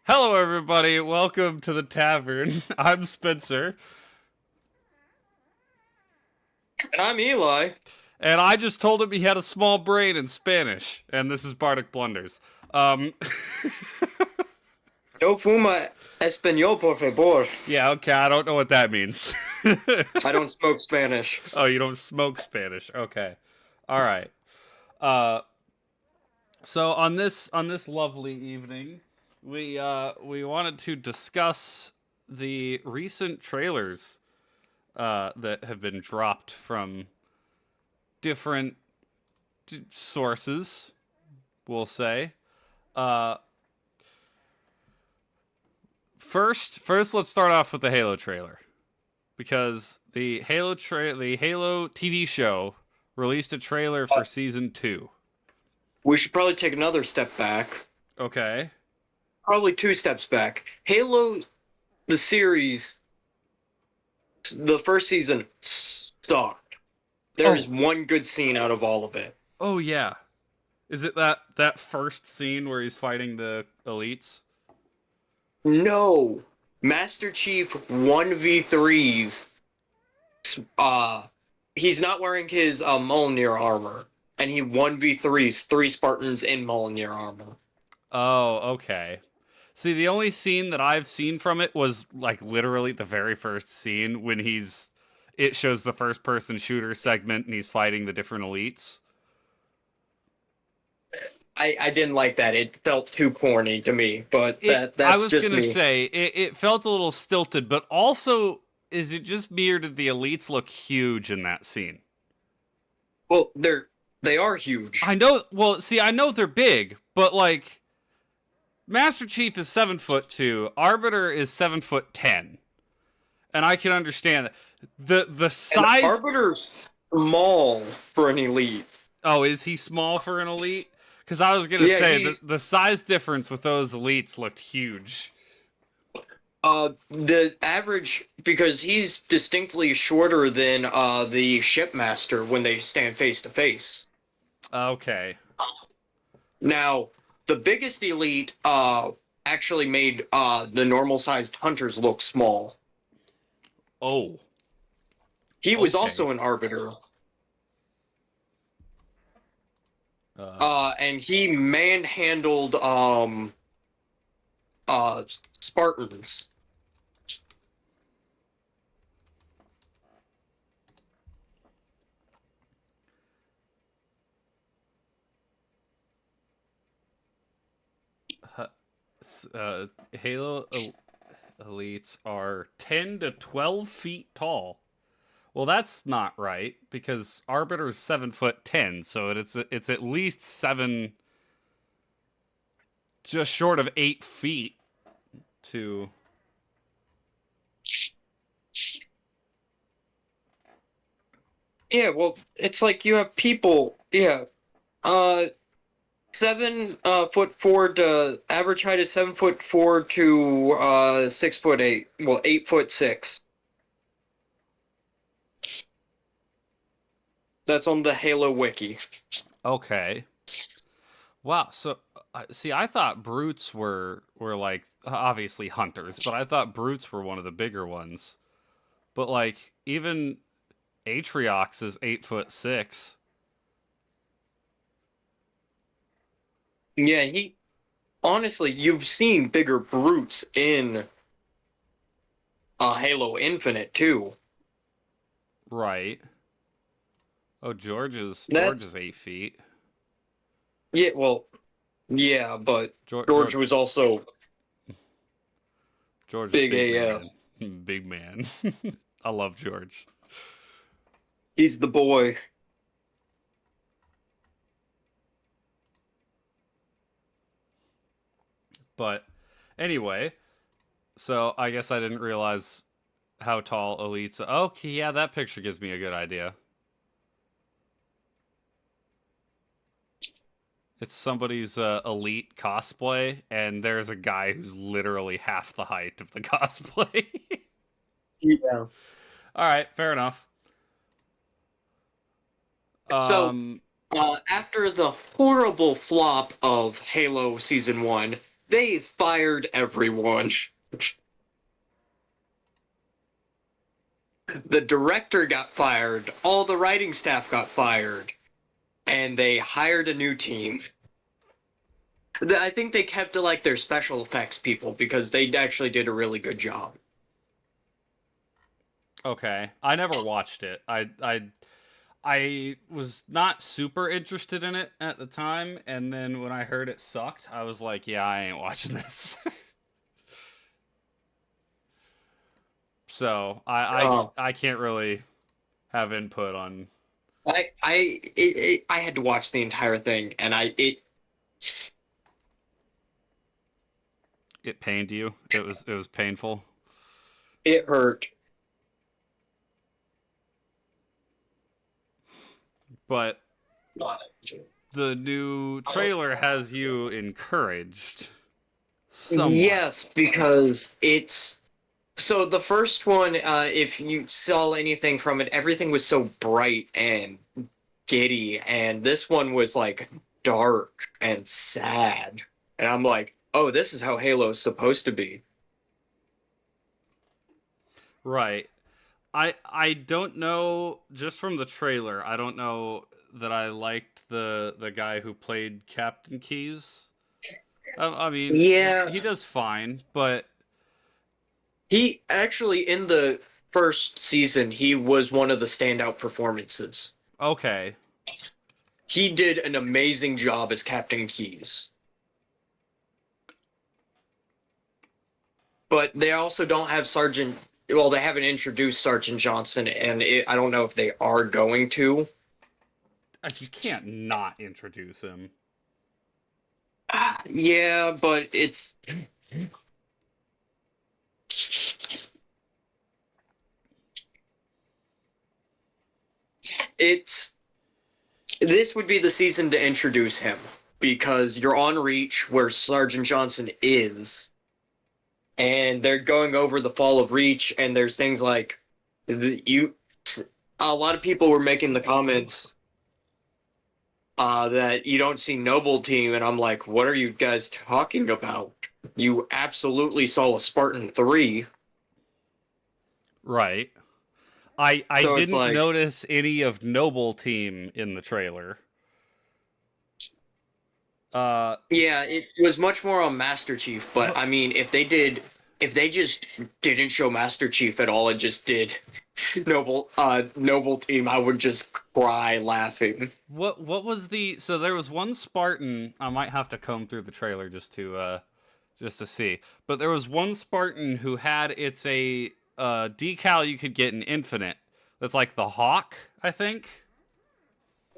Hello, everybody. Welcome to the tavern. I'm Spencer, And I'm Eli. and I just told him he had a small brain in Spanish, and this is Bardic Blunders. Um, No fuma español, por favor. yeah, okay, I don't know what that means. I don't smoke Spanish. Oh, you don't smoke Spanish? Okay, all right. Uh, so on this lovely evening, we wanted to discuss the recent trailers that have been dropped from different sources, we'll say. Uh, first, let's start off with the Halo trailer because the Halo TV show released a trailer for season 2. We should probably take another step back. Okay. Probably two steps back. Halo, the series, the first season sucked. There's Oh, one good scene out of all of it. oh yeah. Is it that first scene where he's fighting the elites? No. Master Chief 1v3s. Uh, he's not wearing his Mjolnir armor. And he 1v3s 3 Spartans in Mjolnir armor. Oh, okay. See, the only scene that I've seen from it was like literally the very first scene when it shows the first person shooter segment and he's fighting the different elites. I didn't like that. It felt too corny to me, but I that's was just gonna me. say it felt a little stilted, but also is it just me or did the elites look huge in that scene? Well, they are huge. I know. Well, see, I know they're big, but like Master Chief is 7'2", Arbiter is 7'10", and I can understand that. The And size. Arbiter's small for an elite. Oh, is he small for an elite? Because I was gonna Yeah, say he's the size difference with those elites looked huge. the average because he's distinctly shorter than the shipmaster when they stand face to face. Okay. Now, the biggest elite actually made the normal sized hunters look small. Oh. He was Okay. also an arbiter. Uh, And he manhandled uh Spartans. Halo elites are 10 to 12 feet tall. Well, that's not right because Arbiter is 7'10", so it's at least just short of 8 feet to. Yeah, well, it's like you have people. Yeah, uh, 7 foot 4 to average height is 7 foot 4 to 6 foot 8. Well, 8 foot 6. That's on the Halo wiki. Okay. Wow. So, see, I thought brutes were like obviously hunters, but I thought brutes were one of the bigger ones. But like even Atriox is 8'6". Yeah, he honestly, you've seen bigger brutes in Halo Infinite too. Right. Oh, George is That George is 8 feet. yeah, well, yeah, but George George George, was also George is big big AF. man. Big man. I love George. He's the boy. But anyway, so I guess I didn't realize how tall elites. Okay, yeah, that picture gives me a good idea. It's somebody's elite cosplay, and there's a guy who's literally half the height of the cosplay. Yeah. All right, fair enough. So Um, after the horrible flop of Halo Season 1, They fired everyone. The director got fired, all the writing staff got fired, and they hired a new team. I think they kept to like their special effects people because they actually did a really good job. Okay, I never watched it. I was not super interested in it at the time, and then when I heard it sucked, I was like, yeah, I ain't watching this. So I can't really have input on. I had to watch the entire thing, and It pained you. It was painful. it hurt. But the new trailer has you encouraged. Somewhat. Yes, because it's so the first one. If you saw anything from it, everything was so bright and giddy, and this one was like dark and sad. And I'm like, oh, this is how Halo's supposed to be. Right. I don't know, just from the trailer, I don't know that I liked the guy who played Captain Keyes. I mean, Yeah, he does fine, but he actually in the first season he was one of the standout performances. okay. He did an amazing job as Captain Keyes. But they also don't have Sergeant. Well, they haven't introduced Sergeant Johnson, and I don't know if they are going to. You can't not introduce him. Yeah, but it's this would be the season to introduce him because you're on Reach where Sergeant Johnson is, and they're going over the fall of Reach, and there's things like you. A lot of people were making the comments that you don't see Noble Team, and I'm like, what are you guys talking about? You absolutely saw a Spartan 3. Right. I So it's didn't like, notice any of Noble Team in the trailer. yeah, it was much more on Master Chief, but I mean, if they just didn't show Master Chief at all and just did Noble Team, I would just cry laughing. what was the so there was one Spartan. I might have to comb through the trailer just to see. But there was one Spartan who had it's a decal you could get in Infinite. That's like the Hawk, I think.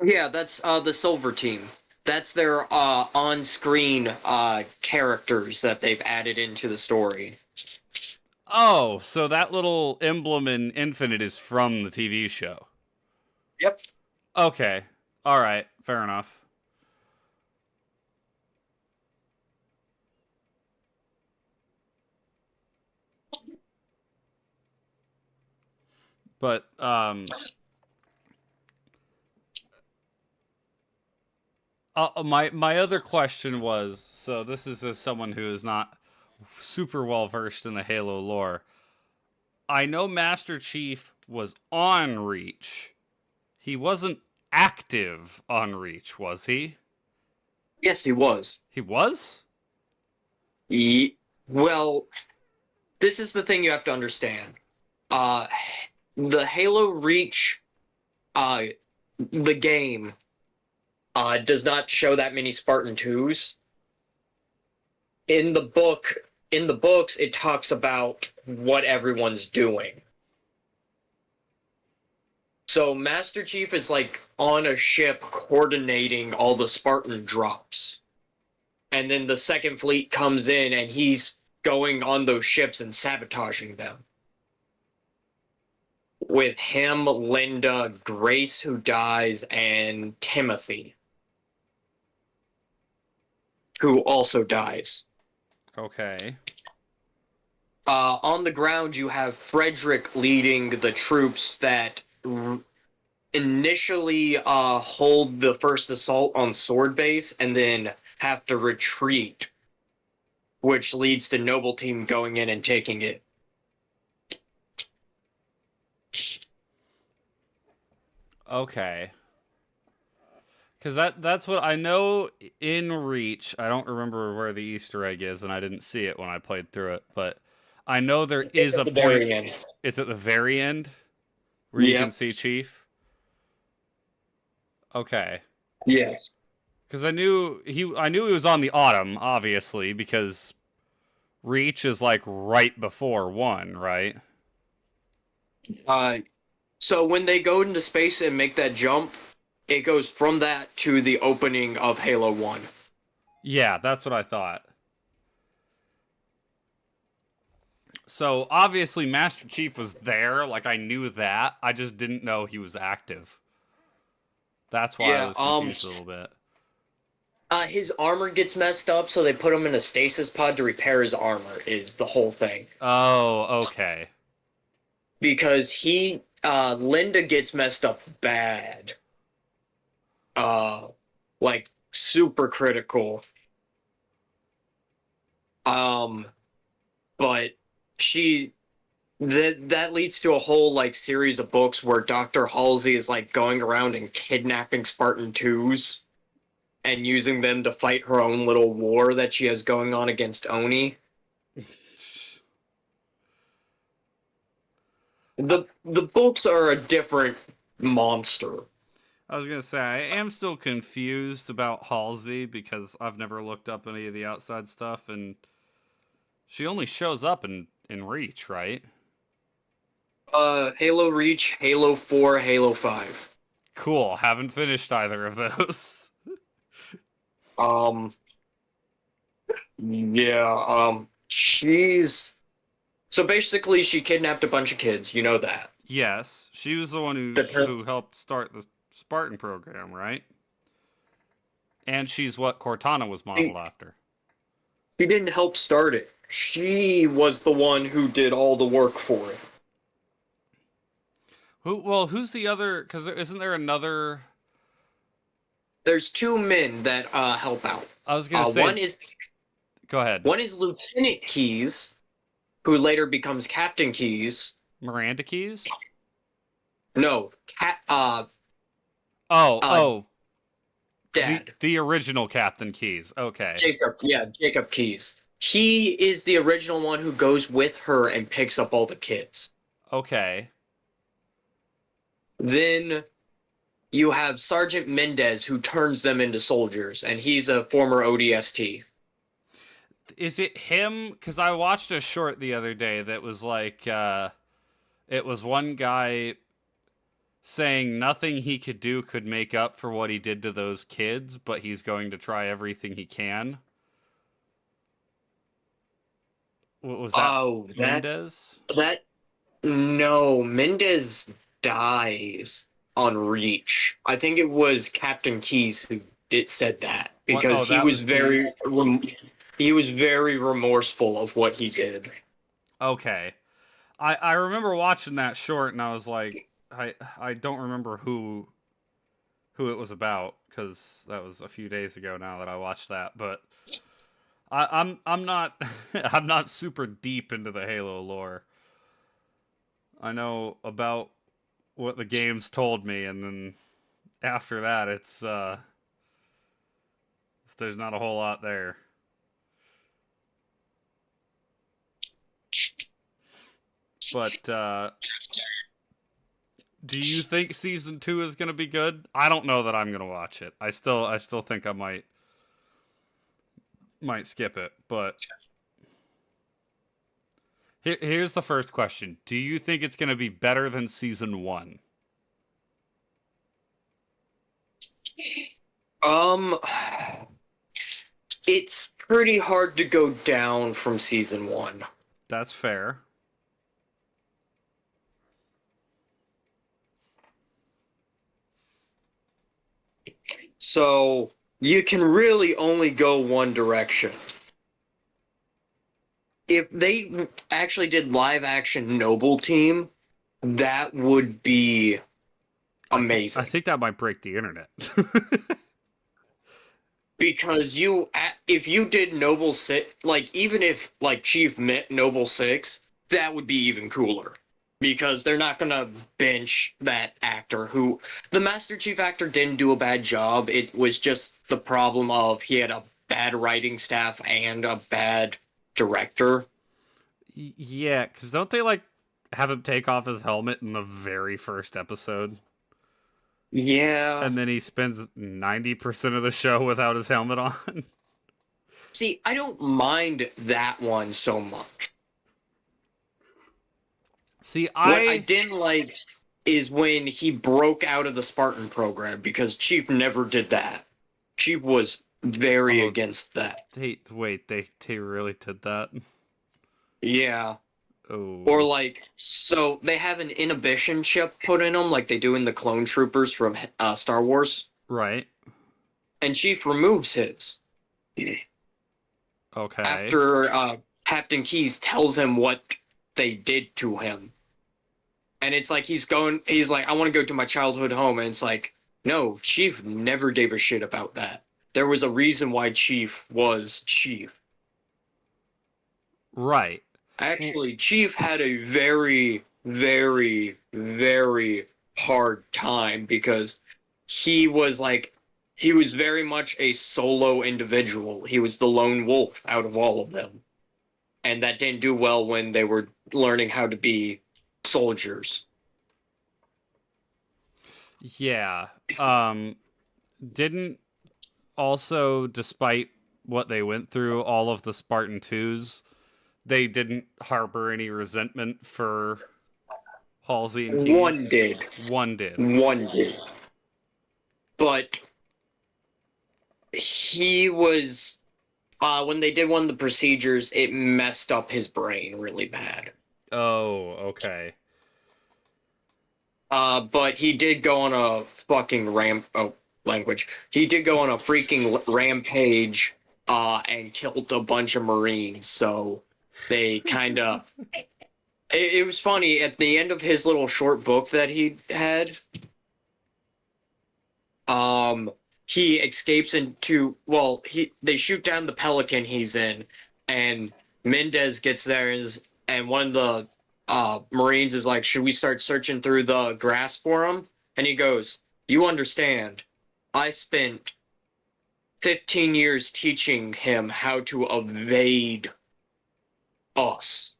Yeah, that's the Silver Team. That's their on-screen characters that they've added into the story. Oh, so that little emblem in Infinite is from the TV show. Yep. Okay. All right. Fair enough. But my other question was, so this is as someone who is not super well versed in the Halo lore. I know Master Chief was on Reach. He wasn't active on Reach, was he? Yes, he was. He was? Well, this is the thing you have to understand. Uh, the Halo Reach, uh, the game, does not show that many Spartan 2s. In the books, it talks about what everyone's doing. So Master Chief is like on a ship coordinating all the Spartan drops. And then the Second Fleet comes in and he's going on those ships and sabotaging them. With him, Linda, Grace, who dies, and Timothy, who also dies. Okay. On the ground, you have Frederick leading the troops that initially hold the first assault on Sword Base and then have to retreat which leads to Noble Team going in and taking it. Okay. Because that's what I know in Reach. I don't remember where the Easter egg is, and I didn't see it when I played through it. But I know there It's is at a the point. very end. It's at the very end where you can Yep. see Chief. Okay. Yes. Because I knew he was on the Autumn, obviously, because Reach is like right before 1, right? So when they go into space and make that jump, it goes from that to the opening of Halo 1. Yeah, that's what I thought. So obviously Master Chief was there, like I knew that. I just didn't know he was active. That's why I Yeah, was confused a little bit. his armor gets messed up, so they put him in a stasis pod to repair his armor, is the whole thing. Oh, okay. Because Linda gets messed up bad. Like, super critical. But she that leads to a whole like series of books where Dr. Halsey is like going around and kidnapping Spartan 2s and using them to fight her own little war that she has going on against Oni. The books are a different monster. I was gonna say I am still confused about Halsey because I've never looked up any of the outside stuff, and she only shows up in Reach, right? Halo Reach, Halo 4, Halo 5. Cool. Haven't finished either of those. Um, yeah, she's so basically she kidnapped a bunch of kids, you know that. Yes, she was the one who helped start the Spartan program, right? And she's what Cortana was modeled after. She didn't help start it. She was the one who did all the work for it. Who's the other? Because isn't there another? There's two men that help out. I was gonna say. Go ahead. One is Lieutenant Keyes, who later becomes Captain Keyes. Miranda Keyes? No, Dad. The original Captain Keyes. Okay. Jacob Keyes. He is the original one who goes with her and picks up all the kids. Okay. Then you have Sergeant Mendez, who turns them into soldiers, and he's a former ODST. Is it him? Because I watched a short the other day that was like, it was one guy saying nothing he could do could make up for what he did to those kids, but he's going to try everything he can. What was that? Oh, Mendez? No, Mendez dies on Reach. I think it was Captain Keyes who said that because he was very remorseful of what he did. Okay. I remember watching that short and I was like, I don't remember who it was about because that was a few days ago now that I watched that, but I'm not I'm not super deep into the Halo lore. I know about what the games told me, and then after that it's there's not a whole lot there. But do you think season 2 is going to be good? I don't know that I'm going to watch it. I still think I might skip it, but here's the first question. Do you think it's going to be better than season 1? It's pretty hard to go down from season 1. That's fair. So you can really only go one direction. If they actually did live action Noble Team, that would be amazing. I think that might break the internet. Because if you did Noble Six, like even if like Chief met Noble Six, that would be even cooler. Because they're not gonna bench that actor who the Master Chief actor didn't do a bad job. It was just the problem of he had a bad writing staff and a bad director. Yeah, because don't they like have him take off his helmet in the very first episode? Yeah. And then he spends 90% of the show without his helmet on. See, I don't mind that one so much. See, What I didn't like is when he broke out of the Spartan program because Chief never did that. Chief was very against that. They really did that? Yeah. Oh. Or like, so they have an inhibition chip put in them like they do in the clone troopers from Star Wars. Right. And Chief removes his. Okay. After Captain Keyes tells him what they did to him. And it's like he's like, I want to go to my childhood home. And it's like, no, Chief never gave a shit about that. There was a reason why Chief was Chief. Right. Actually, Chief had a very, very, very hard time because he was very much a solo individual. He was the lone wolf out of all of them. And that didn't do well when they were learning how to be soldiers. Yeah. Didn't also, despite what they went through, all of the Spartan 2s, they didn't harbor any resentment for Halsey and Keyes? One did. One did. One did. But he was when they did one of the procedures, it messed up his brain really bad. Oh, okay. But he did go on a fucking he did go on a freaking rampage and killed a bunch of Marines, so they kind of it was funny at the end of his little short book that he had. He escapes into they shoot down the Pelican he's in, and Mendez gets there and one of the Marines is like, should we start searching through the grass for him? And he goes, you understand, I spent 15 years teaching him how to evade us.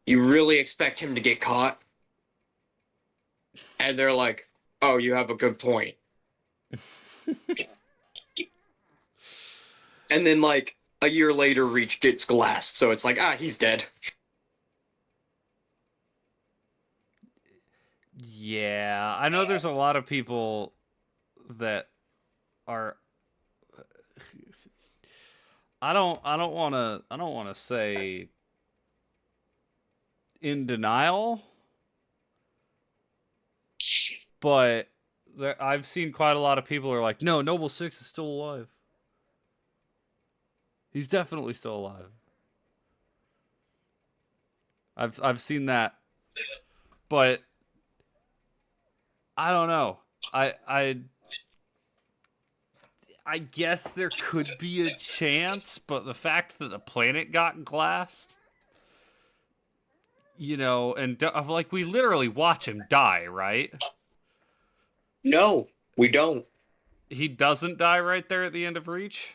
You really expect him to get caught? And they're like, oh, you have a good point. And then like a year later Reach gets glassed, so it's like, he's dead. Yeah, I know there's a lot of people that are I don't want to say in denial, but I've seen quite a lot of people are like, no, Noble Six is still alive. He's definitely still alive. I've seen that, but I don't know. I guess there could be a chance, but the fact that the planet got glassed, and like we literally watch him die, right? No, we don't. He doesn't die right there at the end of Reach?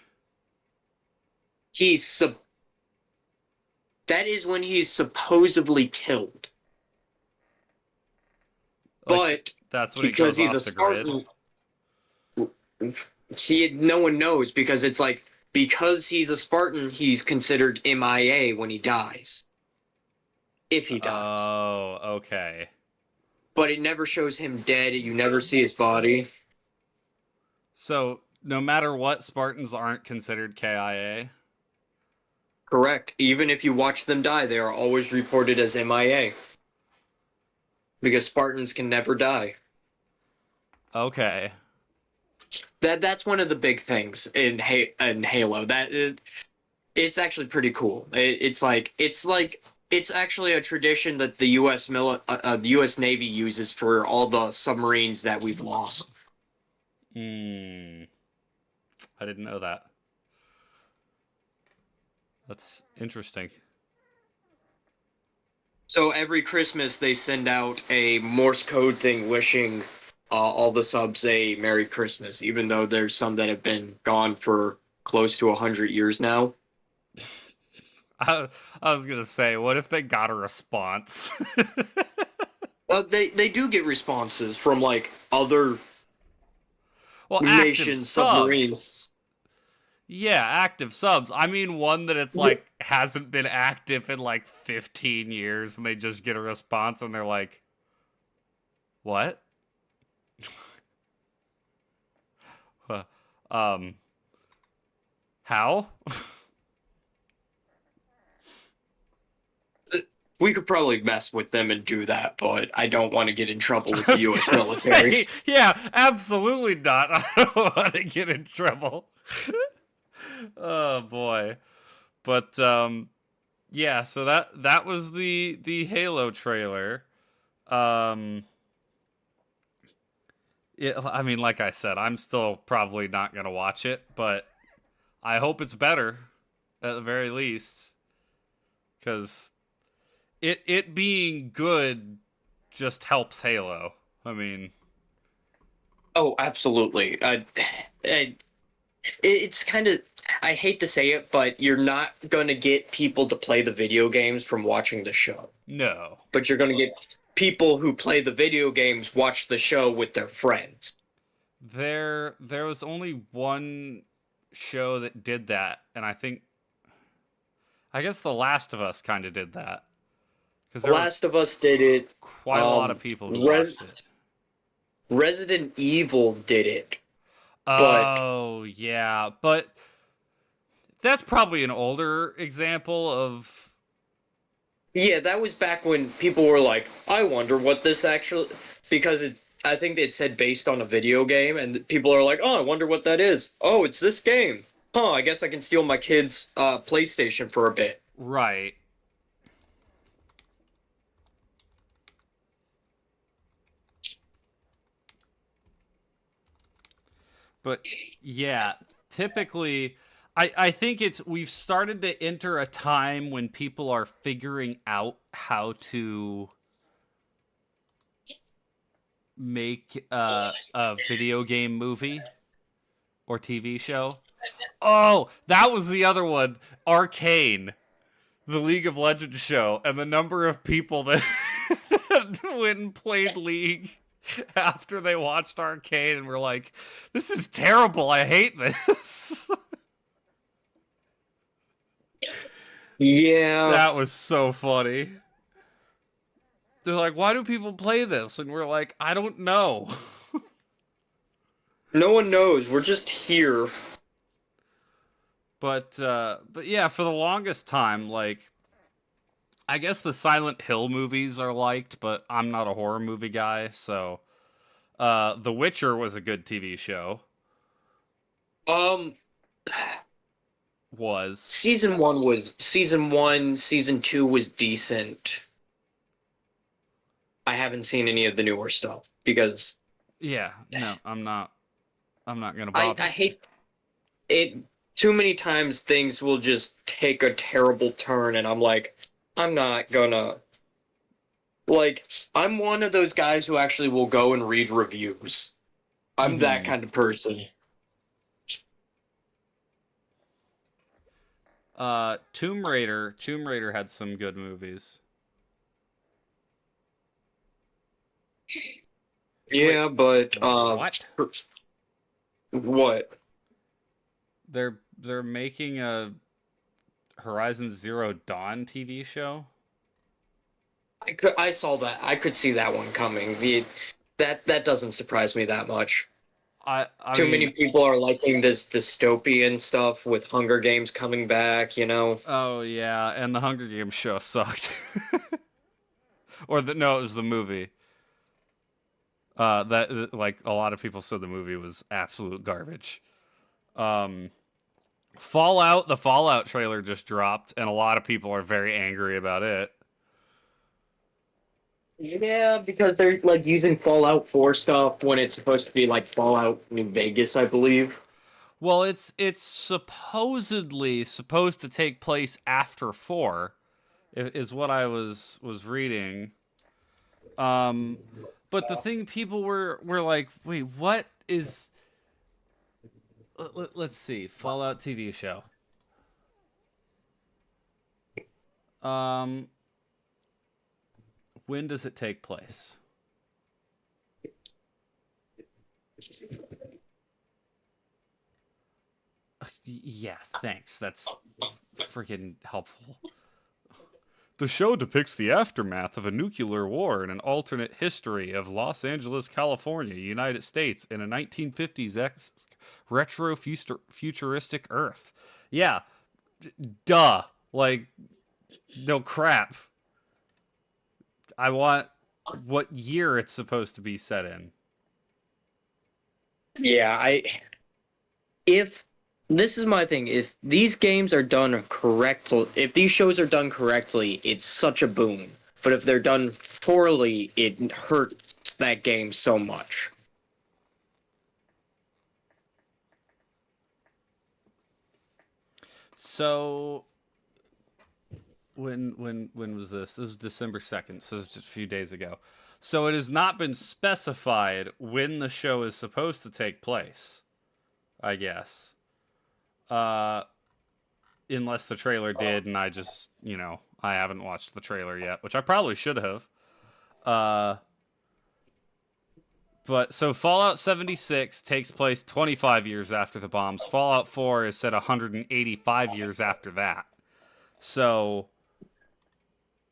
That is when he's supposedly killed. But that's when because he goes off the Spartan, grid. No one knows because it's like, because he's a Spartan, he's considered MIA when he dies. If he dies. Oh, okay. But it never shows him dead. You never see his body. So, no matter what, Spartans aren't considered KIA? Correct. Even if you watch them die, they are always reported as MIA. Because Spartans can never die. Okay. That's one of the big things in Halo. It's actually pretty cool. It's actually a tradition that the U.S. U.S. Navy uses for all the submarines that we've lost. I didn't know that. That's interesting. So every Christmas they send out a Morse code thing wishing all the subs a Merry Christmas, even though there's some that have been gone for close to 100 years now. I, I was gonna say, what if they got a response? They do get responses from like other Well, active nations' subs. submarines. Yeah, active subs. I mean, one that it's like hasn't been active in like 15 years, and they just get a response, and they're like, "What?" Huh. um, how? We could probably mess with them and do that, but I don't want to get in trouble with I the was U.S. gonna military. say, yeah, absolutely not. I don't want to get in trouble. Oh boy, but yeah. So that was the Halo trailer. Um, yeah, I mean, like I said, I'm still probably not gonna watch it, but I hope it's better at the very least, because it being good just helps Halo. I mean, Oh, absolutely. It's kind of, I hate to say it, but you're not going to get people to play the video games from watching the show. no, But you're going to get people who play the video games watch the show with their friends. there was only one show that did that, and I guess The Last of Us kind of did that because The there were Last of Us did it. quite a lot of people who watched it. Resident Evil did it. But Oh yeah, but that's probably an older example of yeah, that was back when people were like, I wonder what this actually, because I think it said based on a video game, and people are like, oh, I wonder what that is. Oh, it's this game. Huh, I guess I can steal my kid's PlayStation for a bit. right. But yeah, typically I think we've started to enter a time when people are figuring out how to make a video game movie or TV show. Oh, that was the other one, Arcane, the League of Legends show, and the number of people that, that went and played League after they watched Arcane and were like, "This is terrible. I hate this." Yeah, That was so funny. They're like, "Why do people play this?" And we're like, "I don't know." no one knows. We're just here. But yeah, for the longest time, like I guess the Silent Hill movies are liked, but I'm not a horror movie guy, so The Witcher was a good TV show. Um, Was. season one, season two was decent. I haven't seen any of the newer stuff because Yeah, no, I'm not gonna I bother. hate it. Too many times things will just take a terrible turn, and I'm like, I'm not gonna. Like, I'm one of those guys who actually will go and read reviews. I'm that Mhm. kind of person. Tomb Raider had some good movies. Wait, Yeah, but what? what? They're making a Horizon Zero Dawn TV show? I saw that. I could see that one coming. That doesn't surprise me that much. I Too mean, many people are liking this dystopian stuff with Hunger Games coming back, you know. oh yeah, and the Hunger Games show sucked. Or no, it was the movie. That like a lot of people said the movie was absolute garbage. Um, the Fallout trailer just dropped, and a lot of people are very angry about it. Yeah, because they're like using Fallout 4 stuff when it's supposed to be like Fallout New Vegas, I believe. Well, it's supposedly supposed to take place after 4, is what I was reading. Um, but the thing people were like, wait, what is? Let's see, Fallout TV show. Um, when does it take place? Yeah, thanks. That's freaking helpful. The show depicts the aftermath of a nuclear war in an alternate history of Los Angeles, California, United States, in a 1950s retro futuristic Earth. Yeah, duh. Like, no crap. I want what year it's supposed to be set in. Yeah, if this is my thing, if these games are done correctly, if these shows are done correctly, it's such a boon. But if they're done poorly, it hurts that game so much. So when was this? This was December 2nd, so this was just a few days ago. So it has not been specified when the show is supposed to take place, I guess. Uh unless the trailer did and I just, I haven't watched the trailer yet, which I probably should have. Uh But so Fallout 76 takes place 25 years after the bombs. Fallout 4 is set 185 years after that. So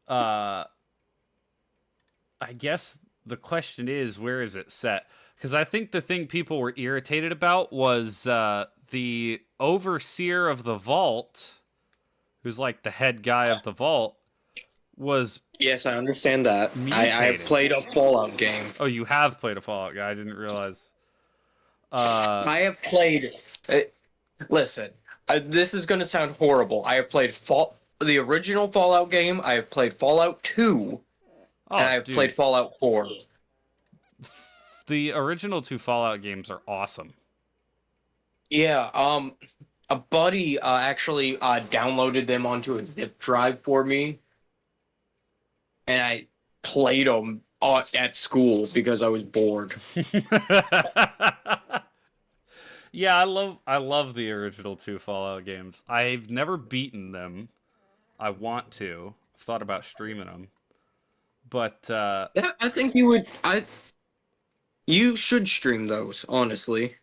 I guess the question is, where is it set? Because I think the thing people were irritated about was the overseer of the vault, who's like the head guy of the vault, was Yes, I understand that. I have mutated. played a Fallout game. Oh, you have played a Fallout guy. I didn't realize. I have played. Listen, this is going to sound horrible. I have played the original Fallout game. I have played Fallout 2, Oh, and I have dude, played Fallout 4. the original 2 Fallout games are awesome. Yeah, a buddy actually downloaded them onto a zip drive for me, and I played them at school because I was bored. Yeah, I love the original 2 Fallout games. I've never beaten them. I want to. I've thought about streaming them. But Yeah, I think you would. You should stream those, honestly.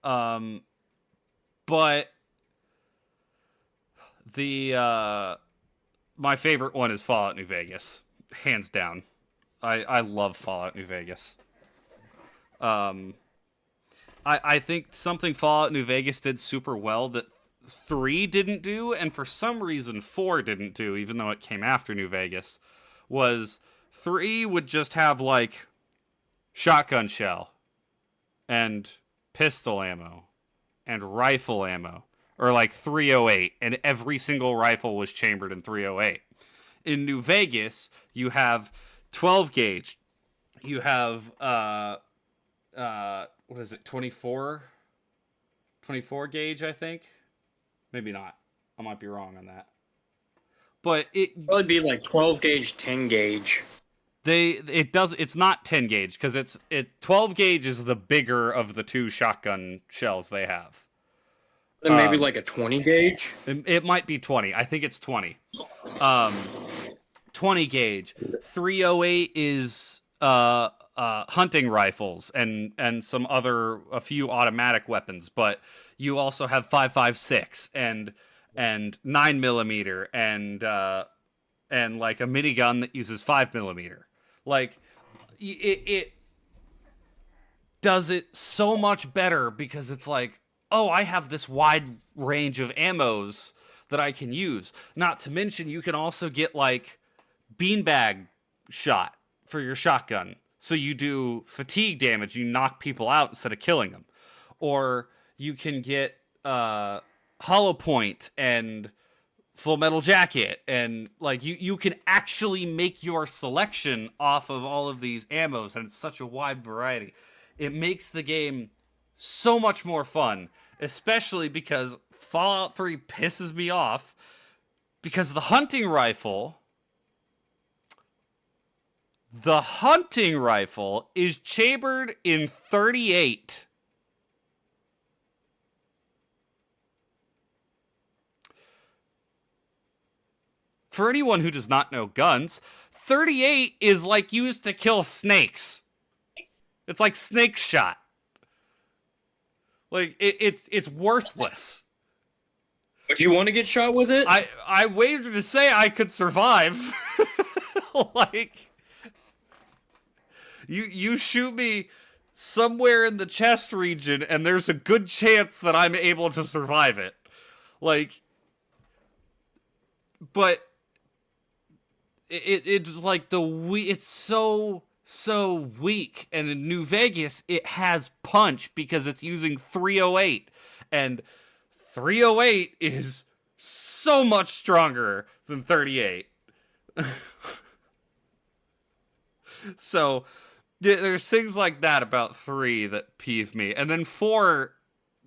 but the my favorite one is Fallout New Vegas, hands down. I love Fallout New Vegas. I think something Fallout New Vegas did super well that 3 didn't do, and for some reason 4 didn't do, even though it came after New Vegas, was 3 would just have like shotgun shell and pistol ammo and rifle ammo, or like 308, and every single rifle was chambered in 308. In New Vegas, you have 12 gauge, you have what is it, 24 gauge, I think. Maybe not, I might be wrong on that, but Probably be like 12 gauge, 10 gauge. It's not 10 gauge, because 12 gauge is the bigger of the 2 shotgun shells they have. Then maybe like a 20 gauge. It might be 20. I think it's 20. 20 gauge. 308 is hunting rifles and a few automatic weapons, but you also have 5.56 and 9mm and like a minigun that uses 5mm. Like it does it so much better, because it's like, oh, I have this wide range of ammos that I can use. Not to mention, you can also get like beanbag shot for your shotgun. So you do fatigue damage, you knock people out instead of killing them. Or you can get hollow point and Full Metal Jacket, and like you can actually make your selection off of all of these ammos, and it's such a wide variety. It makes the game so much more fun, especially because Fallout 3 pisses me off because the hunting rifle is chambered in 38. For anyone who does not know guns, 38 is like used to kill snakes. It's like snake shot. Like it's worthless. Do you want to get shot with it? I wagered to say I could survive. Like you shoot me somewhere in the chest region and there's a good chance that I'm able to survive it. Like, but it's like it's so weak, and in New Vegas it has punch because it's using 308, and 308 is so much stronger than 38. So there's things like that about 3 that peeve me, and then 4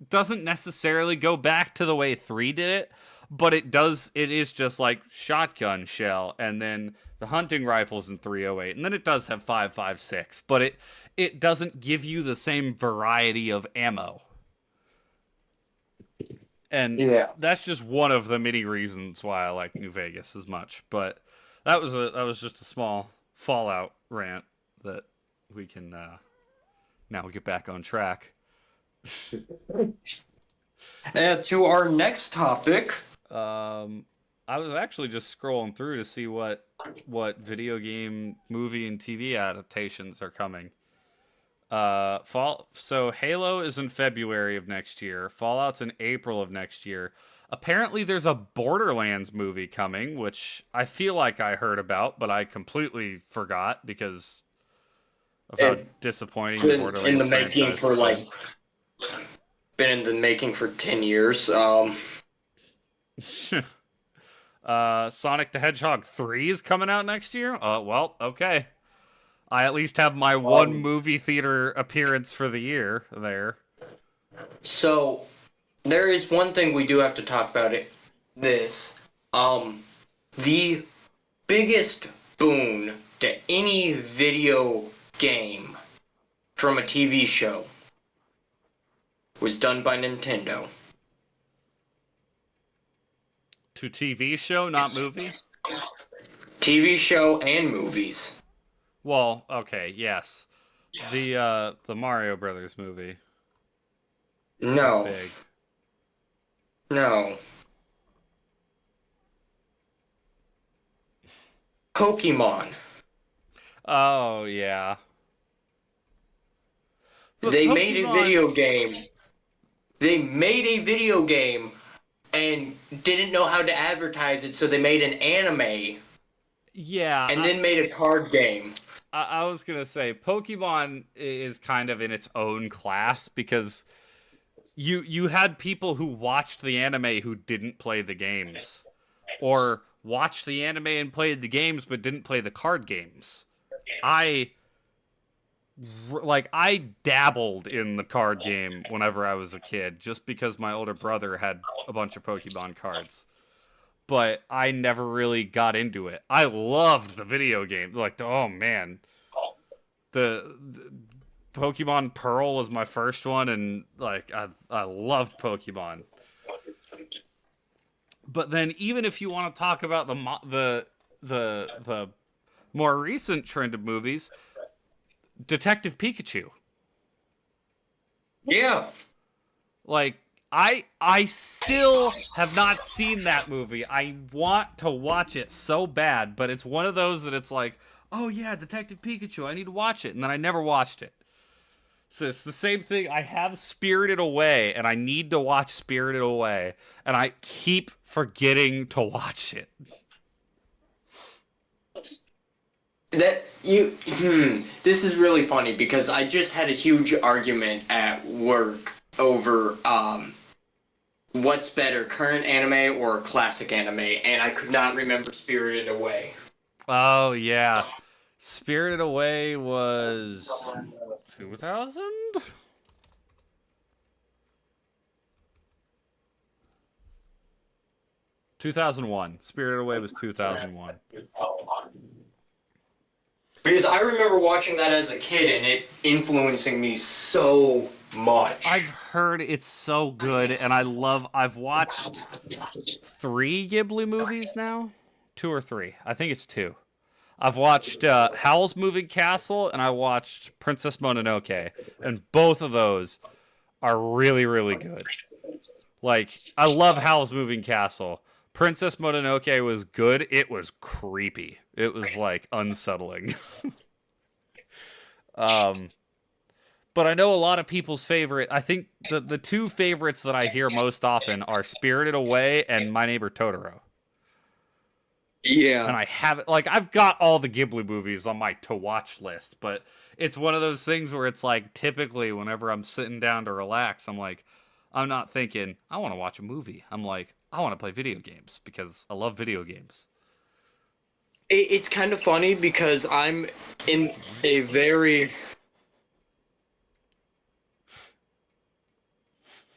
doesn't necessarily go back to the way 3 did it, but it is just like shotgun shell, and then the hunting rifles in 308, and then it does have 5.56, but it doesn't give you the same variety of ammo. And that's just one of the many reasons why I like New Vegas as much. But that was just a small Fallout rant that we can now get back on track. And to our next topic. I was actually just scrolling through to see what video game, movie, and TV adaptations are coming. So Halo is in February of next year. Fallout's in April of next year. Apparently there's a Borderlands movie coming, which I feel like I heard about, but I completely forgot because of how disappointing the Borderlands in the making for been in the making for 10 years. Sonic the Hedgehog 3 is coming out next year? Well, okay. I at least have my one movie theater appearance for the year there. So, there is one thing we do have to talk about the biggest boon to any video game from a TV show was done by Nintendo. To TV show, not movie? TV show and movies. Well, okay, yes. The Mario Brothers movie. No. Big. No. Pokemon. Oh, yeah. But They made a video game. They made a video game and didn't know how to advertise it, so they made an anime. Yeah. And then made a card game. I was going to say, Pokemon is kind of in its own class because you had people who watched the anime who didn't play the games. Or watched the anime and played the games but didn't play the card games. I dabbled in the card game whenever I was a kid just because my older brother had a bunch of Pokemon cards. But I never really got into it. I loved the video game. Oh man. The Pokemon Pearl was my first one, and I loved Pokemon. But then even if you want to talk about the more recent trend of movies, Detective Pikachu. Yeah. I still have not seen that movie. I want to watch it so bad, but it's one of those that it's like, oh yeah, Detective Pikachu, I need to watch it, and then I never watched it. So it's the same thing. I have Spirited Away, and I need to watch Spirited Away, and I keep forgetting to watch it. This is really funny because I just had a huge argument at work over what's better, current anime or classic anime, and I could not remember Spirited Away. Oh yeah, Spirited Away was 2000. 2001. Spirited Away was 2001. Because I remember watching that as a kid and it influencing me so I've much. heard it's so good, and I've watched 3 Ghibli movies now. 2 or 3. I think it's 2. I've watched Howl's Moving Castle, and I watched Princess Mononoke, and both of those are really, really good. Like, I love Howl's Moving Castle. Princess Mononoke was good. It was creepy. It was, like, unsettling. um, but I know a lot of people's favorite. I think the 2 favorites that I hear most often are Spirited Away and My Neighbor Totoro. Yeah. And I haven't, like, I've got all the Ghibli movies on my to watch list, but it's one of those things where it's like, typically whenever I'm sitting down to relax, I'm like, I'm not thinking I want to watch a movie. I'm like, I want to play video games because I love video games. It's kind of funny because I'm in a very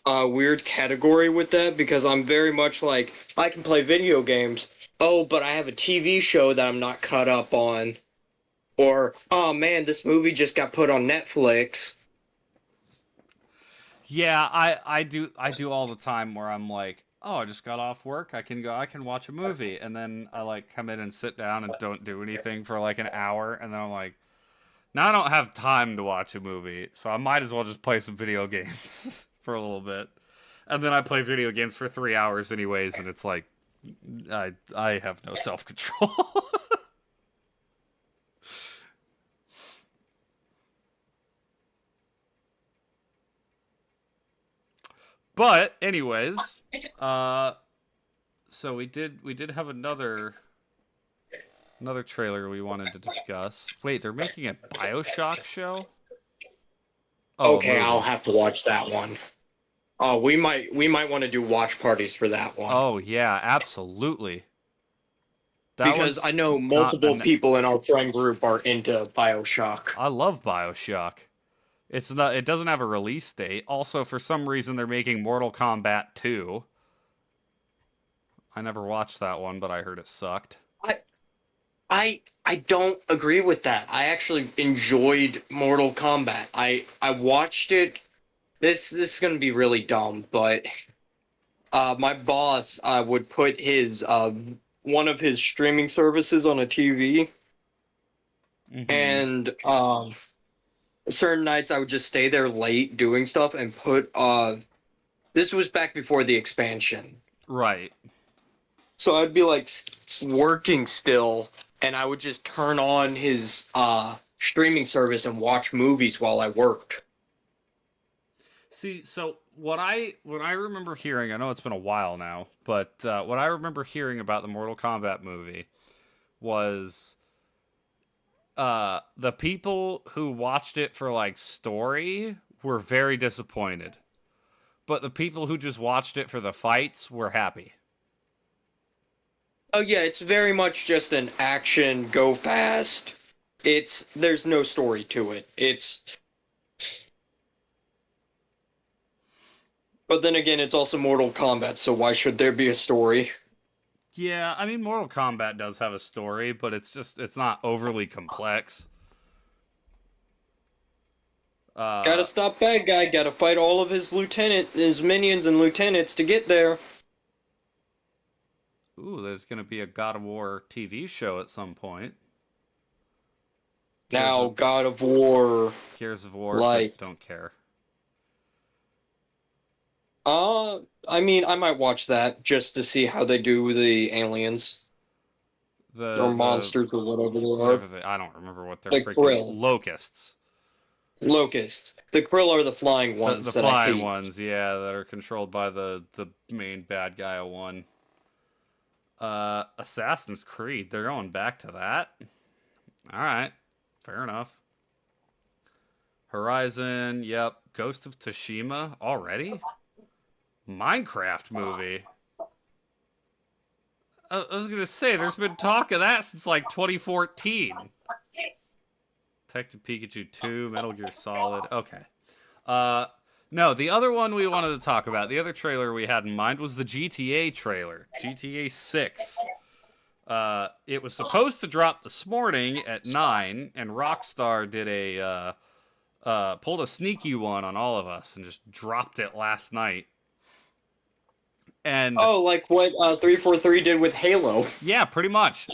weird category with that because I'm very much like, I can play video games. Oh, but I have a TV show that I'm not caught up on. Or, oh man, this movie just got put on Netflix. Yeah, I do all the time where I'm like, oh, I just got off work. I can watch a movie, and then I like come in and sit down and don't do anything for like an hour, and then I'm like, now I don't have time to watch a movie, so I might as well just play some video games for a little bit. And then I play video games for 3 hours anyways, and it's like I have no self control. But anyways, so we did have another trailer we wanted to discuss. Wait, they're making a BioShock show? Oh, a Okay, I'll movie. have to watch that one. Oh, we might want to do watch parties for that one. Oh yeah, absolutely. That Because I one's know not multiple people in our friend group are into BioShock. I love BioShock. It's not it doesn't have a release date. Also, for some reason they're making Mortal Kombat 2. I never watched that one, but I heard it sucked. I I don't agree with that. I actually enjoyed Mortal Kombat. I watched it. This is gonna be really dumb, but my boss would put his one of his streaming services on a TV, Mhm. and certain nights I would just stay there late doing stuff and put this was back before the expansion. Right. So I'd be like working still, and I would just turn on his streaming service and watch movies while I worked. See, so what I remember hearing, I know it's been a while now, but what I remember hearing about the Mortal Kombat movie was the people who watched it for like story were very disappointed, but the people who just watched it for the fights were happy. Oh yeah, it's very much just an action, go fast. There's no story to it. But then again, it's also Mortal Kombat, so why should there be a story? Yeah, I mean Mortal Kombat does have a story, but it's not overly complex. Gotta Uh stop bad guy, gotta fight all of his minions and lieutenants to get there. Ooh, there's going to be a God of War TV show at some point. Gears Now, of God of War, Gears of War, like, don't care. I mean, I might watch that just to see how they do with the aliens or The monsters or whatever they are. whatever I don't remember what they're The freaking Krill, locusts. locusts. The Krill are the flying The ones that I flying hate. ones, yeah, that are controlled by the main bad guy of one. Assassin's Creed, they're going back to that. All right. Fair enough. Horizon, yep. Ghost of Tsushima already? Minecraft movie. I was gonna say, there's been talk of that since like 2014. Detective Pikachu 2, Metal Gear Solid. Okay. Uh, No, the other one we wanted to talk about, the other trailer we had in mind was the GTA trailer, GTA 6. It was supposed to drop this morning at 9, and Rockstar did pulled a sneaky one on all of us and just dropped it last night. And Oh, like what 343 did with Halo. yeah, pretty much.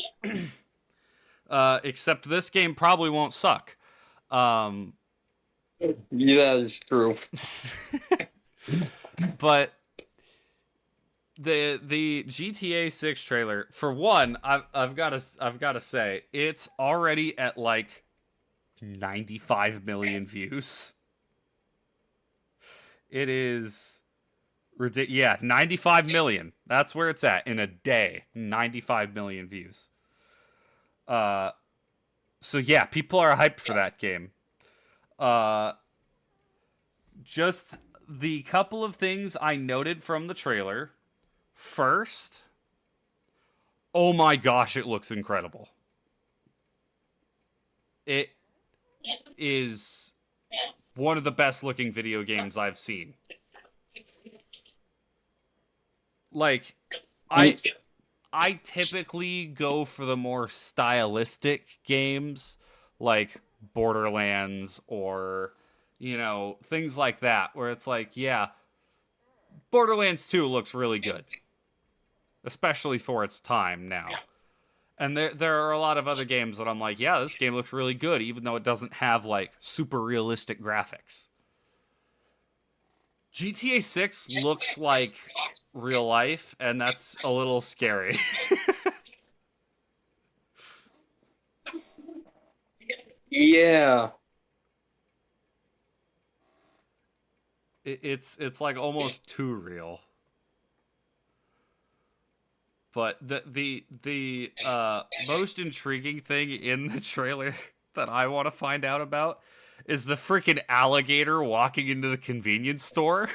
Except this game probably won't suck. Yeah, that is true. But the GTA 6 trailer, for one, I've got to say, it's already at like 95 million views. It is ridiculous. Yeah, 95 million. That's where it's at in a day. 95 million views. So yeah, people are hyped for that game. Just the couple of things I noted from the trailer. First, oh my gosh, it looks incredible. It is one of the best looking video games I've seen. Like, I typically go for the more stylistic games, like Borderlands or, things like that, where it's like, yeah, Borderlands 2 looks really good, especially for its time now. And there are a lot of other games that I'm like, yeah, this game looks really good, even though it doesn't have, like, super realistic graphics. GTA 6 looks like real life, and that's a little scary. Yeah. It's like almost too real. But the most intriguing thing in the trailer that I want to find out about is the freaking alligator walking into the convenience store.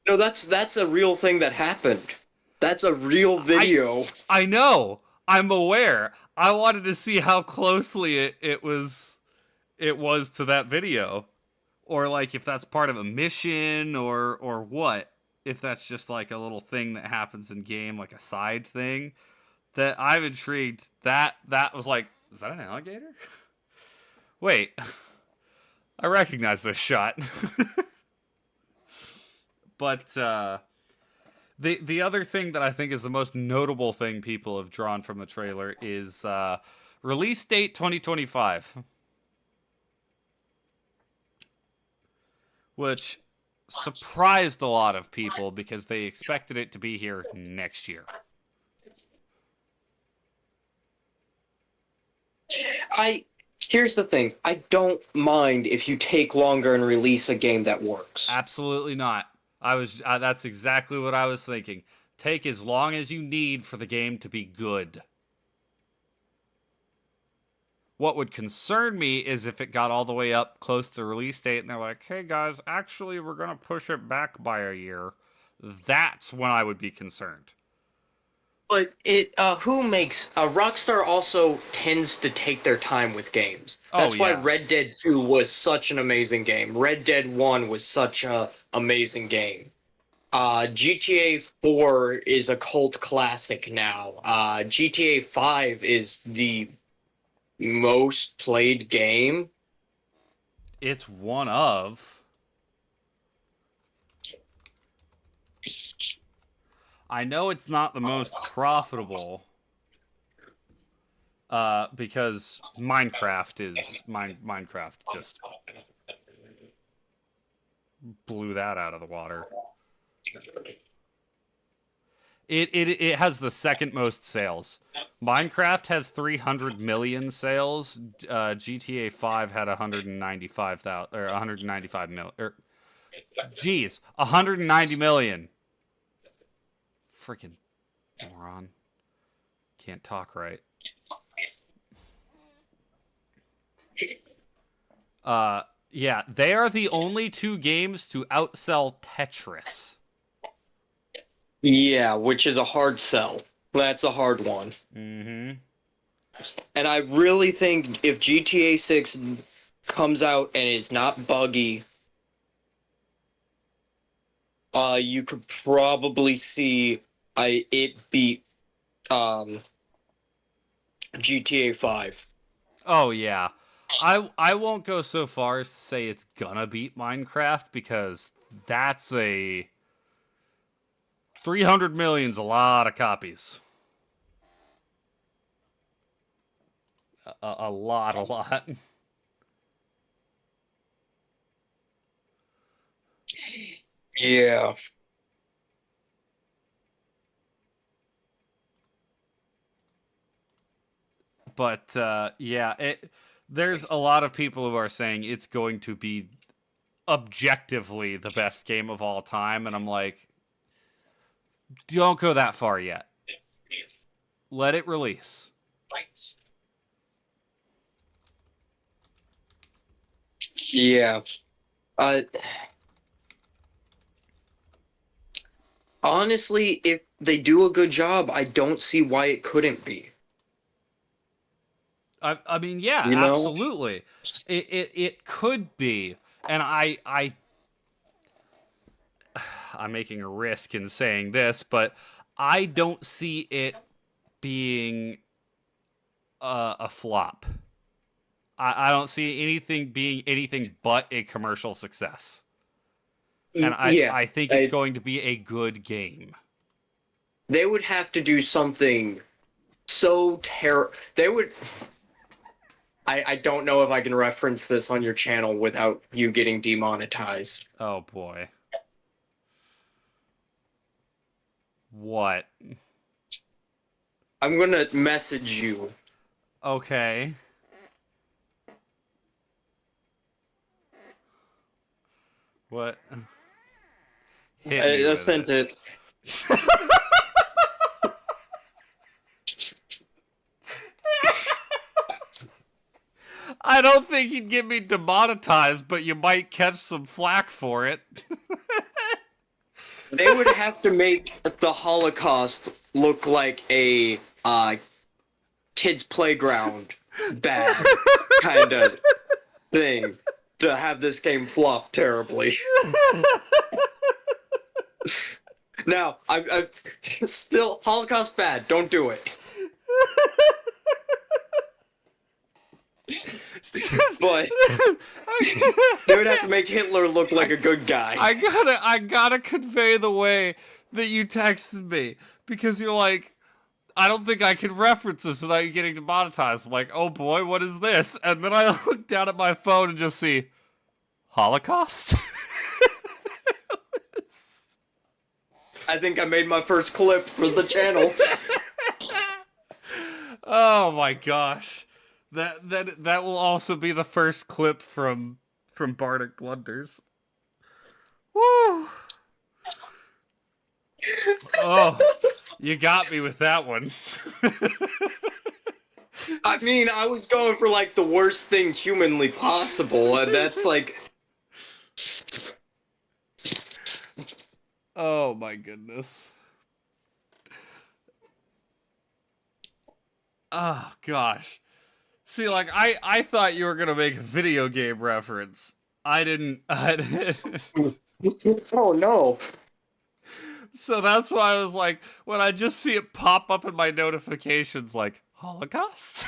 No, that's a real thing that happened. That's a real video. I know. I'm aware. I wanted to see how closely it was to that video, or like if that's part of a mission or what. If that's just like a little thing that happens in game, like a side thing, that I'm intrigued. That was like, is that an alligator? Wait, I recognize this shot. But the other thing that I think is the most notable thing people have drawn from the trailer is release date 2025, which surprised a lot of people because they expected it to be here next year. Here's the thing. I don't mind if you take longer and release a game that works. Absolutely not. That's exactly what I was thinking. Take as long as you need for the game to be good. What would concern me is if it got all the way up close to release date and they're like, hey guys, actually we're going to push it back by a year. That's when I would be concerned. But Rockstar also tends to take their time with games. That's why Red Dead 2 was such an amazing game. Red Dead 1 was such an amazing game. GTA 4 is a cult classic now. GTA 5 is the most played game. It's one of. I know it's not the most profitable because Minecraft just blew that out of the water. It has the second most sales. Minecraft has 300 million sales. GTA 5 had 195,000 or 195 million. 190 million. Freaking moron. Can't talk right. Yeah, they are the only two games to outsell Tetris. Yeah, which is a hard sell. That's a hard one. Mm-hmm. And I really think if GTA 6 comes out and is not buggy, you could probably see it beat GTA 5. Oh yeah. I won't go so far as to say it's gonna beat Minecraft because that's a 300 million's a lot of copies. A lot, a lot. Yeah. But yeah, there's a lot of people who are saying it's going to be objectively the best game of all time, and I'm like, don't go that far yet. Let it release. Yeah. Uh, Honestly, if they do a good job, I don't see why it couldn't be. I mean, yeah, You know? absolutely. It could be, and I'm making a risk in saying this, but I don't see it being a flop. I don't see anything being anything but a commercial success. And Yeah. I think it's going to be a good game. They would have to do something so terrible. They would. I don't know if I can reference this on your channel without you getting demonetized. Oh boy. What? I'm gonna message you. Okay. What? Hit me I with sent it. it. I don't think he'd get me demonetized, but you might catch some flack for it. They would have to make the Holocaust look like a kids' playground bad kind of thing to have this game flop terribly. Now, I still Holocaust bad. Don't do it. But they would have to make Hitler look like a good guy. I gotta convey the way that you texted me because you're like, I don't think I can reference this without you getting demonetized. I'm like, oh boy, what is this? And then I look down at my phone and just see Holocaust. I think I made my first clip for the channel. Oh my gosh, that will also be the first clip from Bardic Blunders. Woo! Oh, you got me with that one. I mean, I was going for like the worst thing humanly possible, and that's like. Oh my goodness. Oh gosh. See, like I thought you were gonna make a video game reference. I didn't. Oh no. So that's why I was like, when I just see it pop up in my notifications, like Holocaust.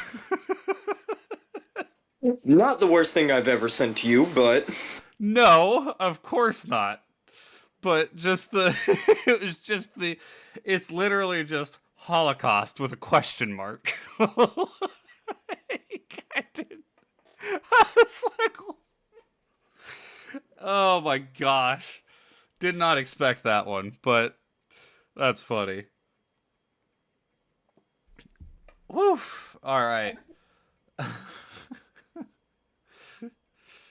Not the worst thing I've ever sent to you, but. No, of course not. But just the, it was just the, it's literally just Holocaust with a question mark. I didn't. I was like, oh my gosh. Did not expect that one, but that's funny. Woof. All right.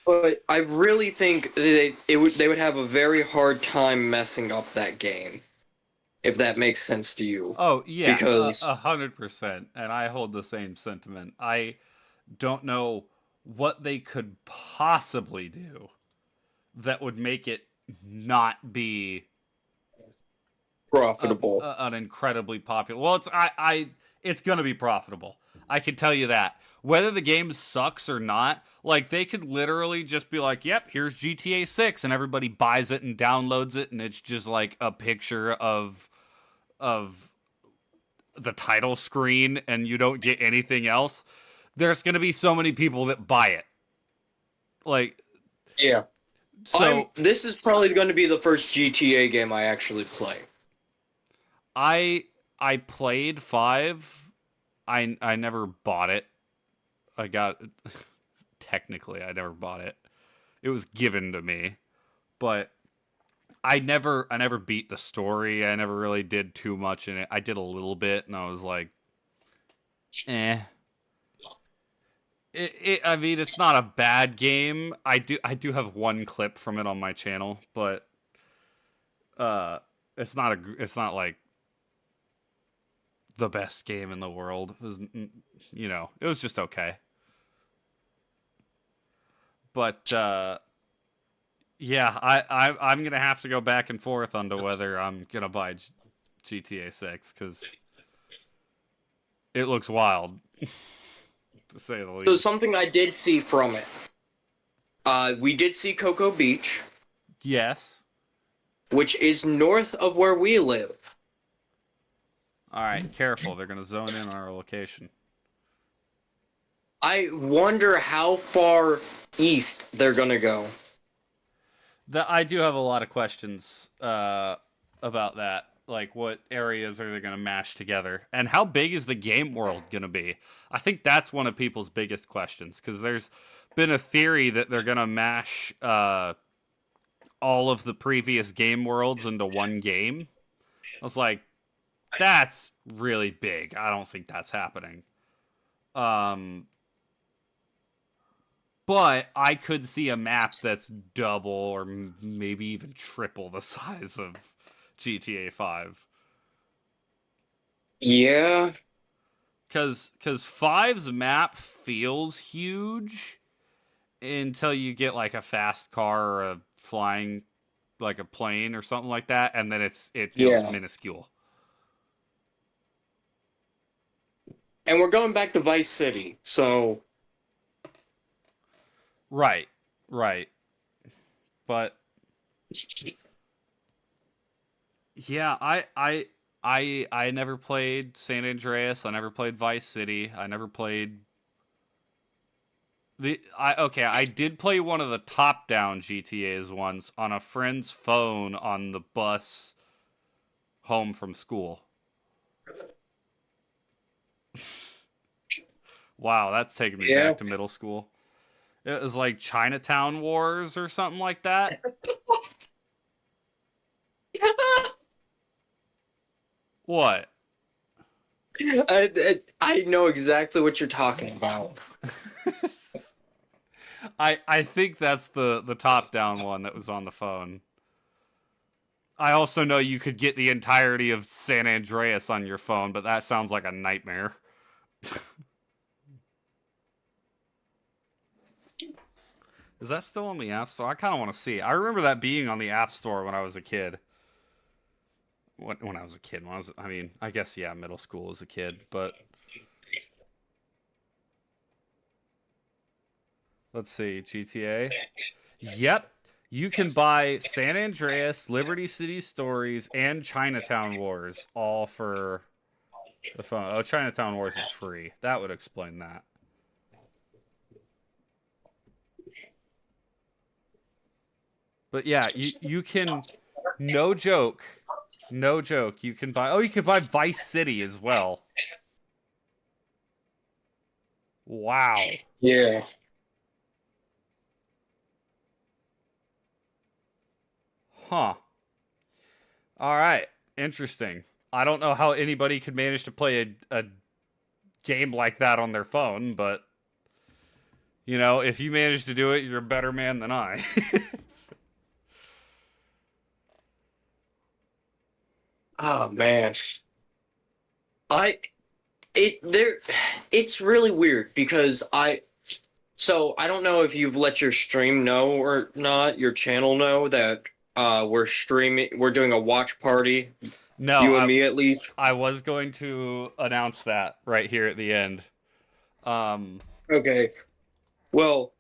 But I really think they would have a very hard time messing up that game, if that makes sense to you. Oh yeah, Because 100%, and I hold the same sentiment. I don't know what they could possibly do that would make it not be profitable. an incredibly popular. Well, it's gonna be profitable. I can tell you that. Whether the game sucks or not, like they could literally just be like, "Yep, here's GTA 6," and everybody buys it and downloads it, and it's just like a picture of the title screen, and you don't get anything else. There's gonna be so many people that buy it. Like, Yeah. so This is probably going to be the first GTA game I actually play. I played 5. I never bought it. I got technically I never bought it. It was given to me, but I never beat the story. I never really did too much in it. I did a little bit, and I was like, eh. I mean, it's not a bad game. I do have one clip from it on my channel, but it's not like the best game in the world. It was, it was just okay. But yeah, I'm gonna have to go back and forth on to whether I'm gonna buy GTA 6 because it looks wild, to say the least. So something I did see from it. We did see Cocoa Beach, Yes. which is north of where we live. All right, careful. They're gonna zone in on our location. I wonder how far east they're gonna go. I do have a lot of questions about that. Like, what areas are they going to mash together? And how big is the game world going to be? I think that's one of people's biggest questions, because there's been a theory that they're going to mash all of the previous game worlds into one game. I was like, that's really big. I don't think that's happening. But I could see a map that's double or maybe even triple the size of GTA 5. Yeah. Because 5's map feels huge until you get like a fast car or a flying, like a plane or something like that, and then it feels minuscule. And we're going back to Vice City, so Right. But yeah, I never played San Andreas. I never played Vice City. I never played I did play one of the top-down GTAs once on a friend's phone on the bus home from school. Wow, that's taking me back to middle school. It was like Chinatown Wars or something like that. What? I know exactly what you're talking about. I think that's the top down one that was on the phone. I also know you could get the entirety of San Andreas on your phone, but that sounds like a nightmare. Is that still on the App Store? I kind of want to see. I remember that being on the App Store when I was a kid. When I was a kid, I guess, yeah, middle school as a kid, but let's see, GTA. Yep, you can buy San Andreas, Liberty City Stories, and Chinatown Wars all for the phone. Oh, Chinatown Wars is free. That would explain that. But yeah, you can, no joke, you can buy, you can buy Vice City as well. Wow. Yeah. Huh. All right. Interesting. I don't know how anybody could manage to play a game like that on their phone, but, if you manage to do it, you're a better man than I. Oh man. It's really weird because I don't know if you've let your stream know or not, your channel know that we're doing a watch party. No, you and me at least. I was going to announce that right here at the end. Um, Okay. Well,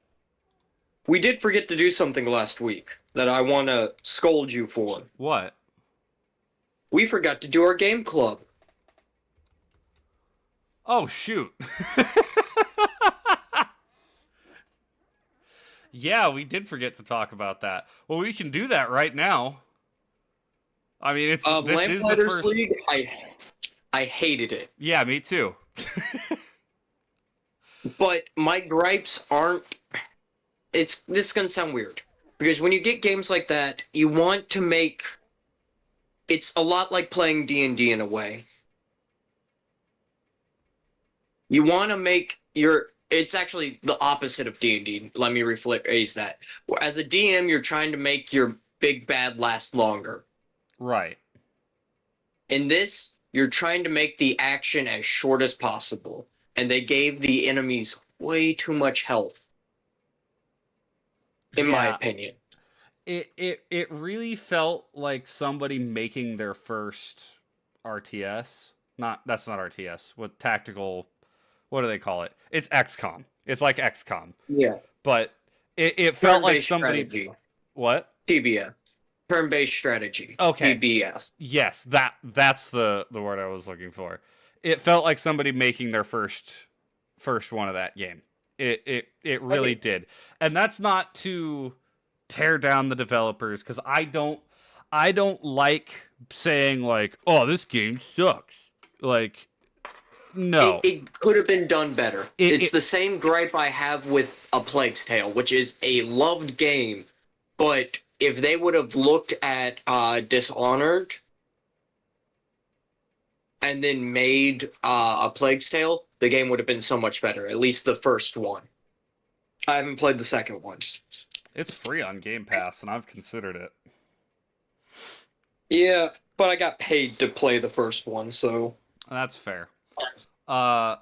we did forget to do something last week that I want to scold you for. what? We forgot to do our game club. Oh shoot. Yeah, we did forget to talk about that. Well, we can do that right now. I mean, this is the Lamplighters first. League, I hated it. Yeah, me too. But my gripes aren't. This is gonna sound weird because when you get games like that, you want to make. It's a lot like playing D&D in a way. You want to make your. It's actually the opposite of D&D. Let me rephrase that. As a DM, you're trying to make your big bad last longer. Right. In this, you're trying to make the action as short as possible, and they gave the enemies way too much health, in my Yeah. opinion. It really felt like somebody making their first RTS. Not that's not RTS. What tactical? What do they call it? It's XCOM. It's like XCOM, Yeah. but it felt like Turn-based somebody. strategy. What? TBS. Turn-based strategy. Okay. TBS. Yes, that's the word I was looking for. It felt like somebody making their first one of that game. It really did. And that's not to tear down the developers cuz I don't like saying like, "Oh, this game sucks." Like no. It could have been done better. It, It's it the same gripe I have with A Plague's Tale, which is a loved game, but if they would have looked at Dishonored and then made A Plague's Tale, the game would have been so much better. At least the first one. I haven't played the second one. it's free on Game Pass and I've considered it. Yeah, but I got paid to play the first one, so That's fair. Uh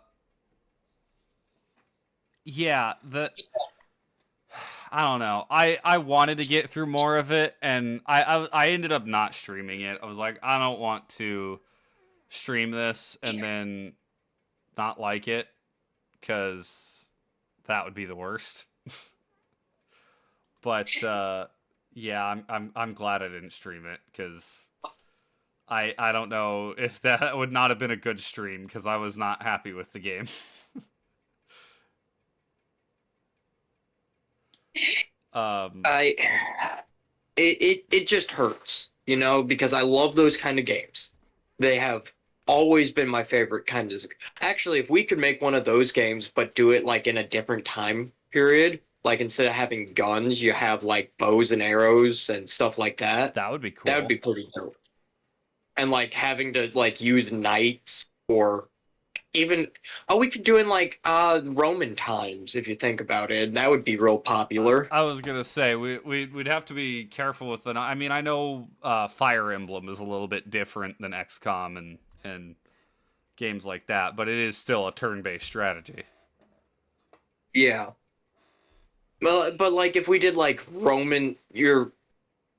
yeah, I don't know. I wanted to get through more of it, and I ended up not streaming it. I was like, I don't want to stream this and then not like it, because that would be the worst. But yeah, I'm glad I didn't stream it because I don't know if that would not have been a good stream because I was not happy with the game. I it just hurts, you know, because I love those kind of games. They have always been my favorite kind of. Actually, if we could make one of those games, but do it like in a different time period, like instead of having guns, you have like bows and arrows and stuff like that. That would be cool. That would be pretty dope. And like having to like use knights or even we could do in like Roman times if you think about it. That would be real popular. I was gonna say we'd have to be careful with the. I mean, I know Fire Emblem is a little bit different than XCOM and games like that, but it is still a turn-based strategy. Yeah. Well, but like if we did like Roman, you're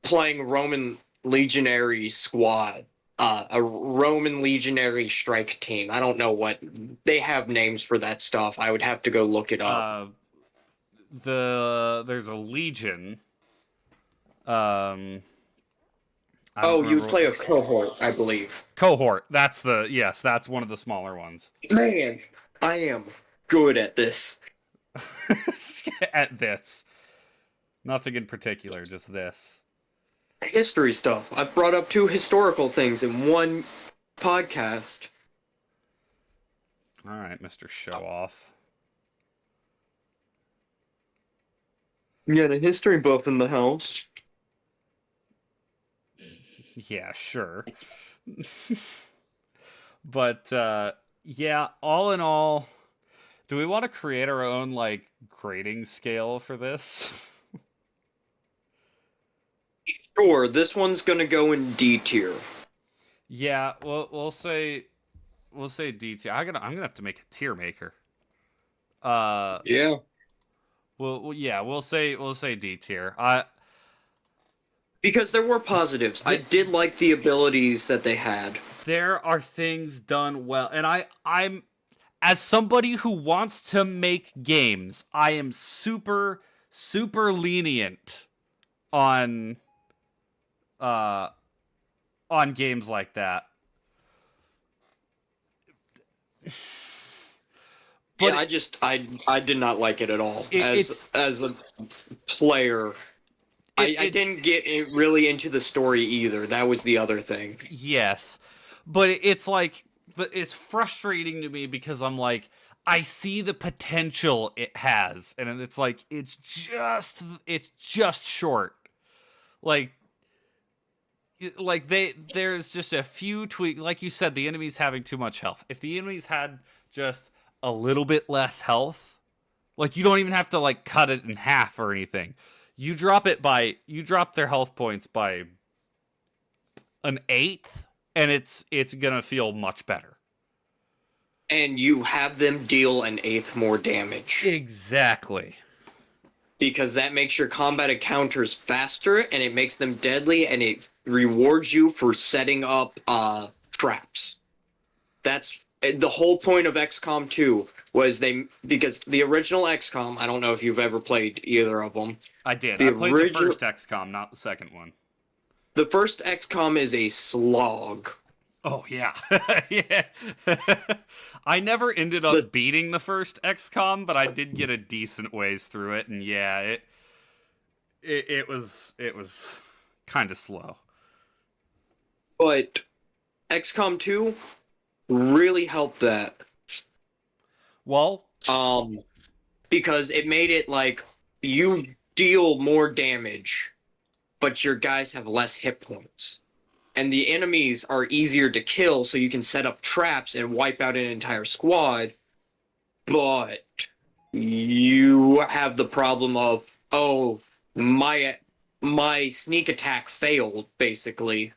playing Roman legionary squad, a Roman legionary strike team. I don't know what they have names for that stuff. I would have to go look it up. There's a legion. I don't Oh, you remember play a what cohort, I believe. cohort. That's that's one of the smaller ones. Man, I am good at this. At this, nothing in particular, just this. History stuff. I've brought up two historical things in one podcast. All right, Mr. Show Off. You got a history buff in the house. Yeah, sure. But yeah, all in all, do we want to create our own like grading scale for this? Sure, this one's gonna go in D tier. Yeah, we'll say D tier. I'm gonna have to make a tier maker. Yeah. Yeah, we'll say D tier. Because there were positives. I did like the abilities that they had. There are things done well, and I'm as somebody who wants to make games, I am super super lenient on uh on games like that. But Yeah, I did not like it at all it's as a player. I it's didn't get really into the story either. That was the other thing. yes, but it's like it's frustrating to me because I'm like I see the potential it has, and it's like it's just short. Like there's just a few tweaks. Like you said, the enemy's having too much health. If the enemies had just a little bit less health, like you don't even have to like cut it in half or anything. You drop their health points by an eighth, and it's gonna feel much better. And you have them deal an eighth more damage. Exactly. Because that makes your combat encounters faster and it makes them deadly and it rewards you for setting up traps. That's the whole point of XCOM 2 was because the original XCOM, I don't know if you've ever played either of them. I did. The I played the original first XCOM, not the second one. the first XCOM is a slog. Oh yeah. Yeah. I never ended up The, beating the first XCOM, but I did get a decent ways through it, and yeah, it was kind of slow. but XCOM 2 really helped that. Well, Um because it made it like you deal more damage, but your guys have less hit points. And the enemies are easier to kill, so you can set up traps and wipe out an entire squad. But you have the problem of, oh, my sneak attack failed, basically.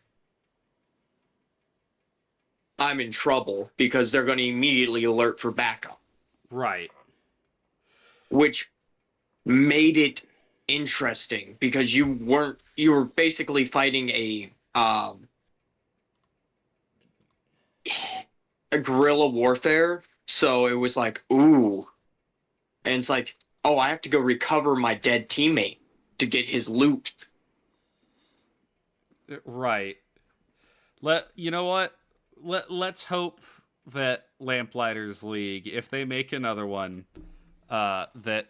I'm in trouble because they're going to immediately alert for backup, right. which made it interesting because you were basically fighting a guerrilla warfare. So it was like, ooh. And it's like, oh, I have to go recover my dead teammate to get his loot. Right. You know what? Let's hope that Lamplighters League, if they make another one, that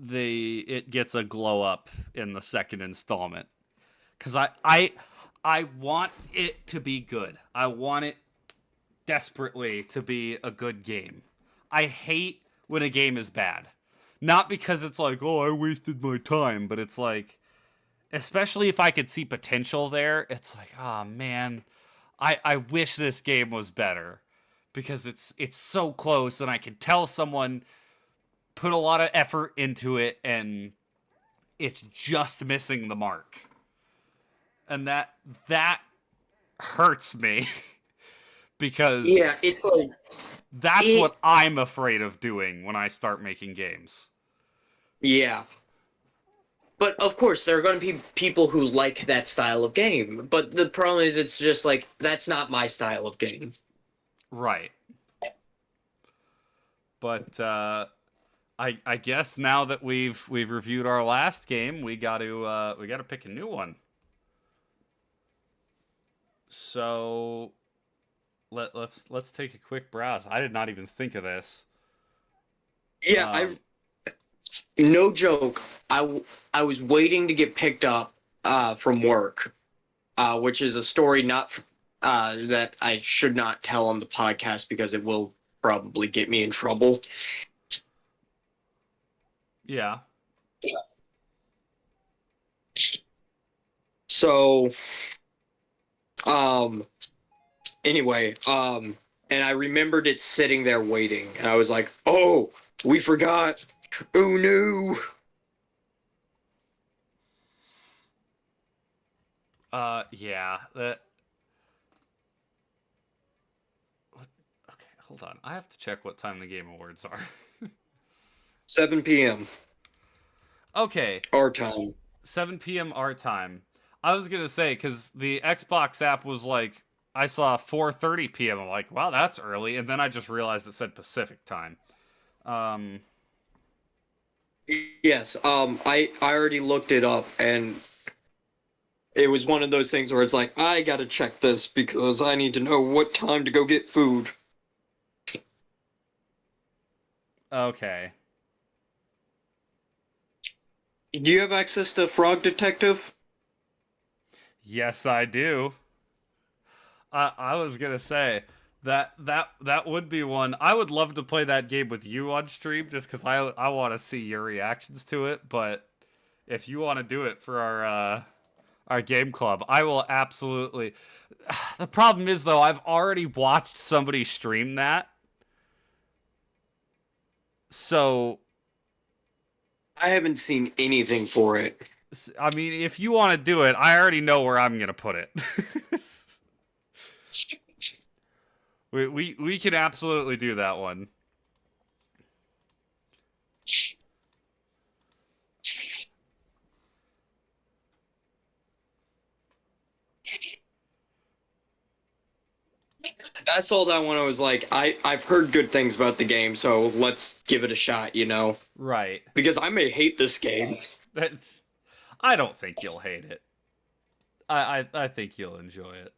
it gets a glow up in the second installment. Cuz I want it to be good. I want it desperately to be a good game. I hate when a game is bad. Not because it's like, oh, I wasted my time, but it's like, especially if I could see potential there, it's like, oh man, I wish this game was better because it's so close and I can tell someone put a lot of effort into it and it's just missing the mark. And that hurts me because Yeah, it's like that's it. what I'm afraid of doing when I start making games. Yeah, but of course there are going to be people who like that style of game. But the problem is, it's just like that's not my style of game. Right. But I guess now that we've reviewed our last game, we got to pick a new one. So let's take a quick browse. I did not even think of this. Yeah, no joke. I was waiting to get picked up from work, which is a story not that I should not tell on the podcast because it will probably get me in trouble. Yeah. So, anyway, and I remembered it sitting there waiting, and I was like, "Oh, we forgot. Oh no." Yeah. That. Okay, hold on. I have to check what time the Game Awards are. 7 p.m. Okay. our time. 7 p.m. our time. I was gonna say because the Xbox app was like I saw 4:30 p.m. I'm like, wow, that's early, and then I just realized it said Pacific time. Um, Yes. I already looked it up, and it was one of those things where it's like, I gotta check this because I need to know what time to go get food. okay. Do you have access to Frog Detective? Yes, I do. I was gonna say that would be one. I would love to play that game with you on stream, just because I want to see your reactions to it. But if you want to do it for our game club, I will absolutely. The problem is though, I've already watched somebody stream that, so I haven't seen anything for it. I mean, if you want to do it, I already know where I'm gonna put it. We can absolutely do that one. That's all that one. I was like, I've heard good things about the game, so let's give it a shot, you know? Right. Because I may hate this game. That's. I don't think you'll hate it. I think you'll enjoy it.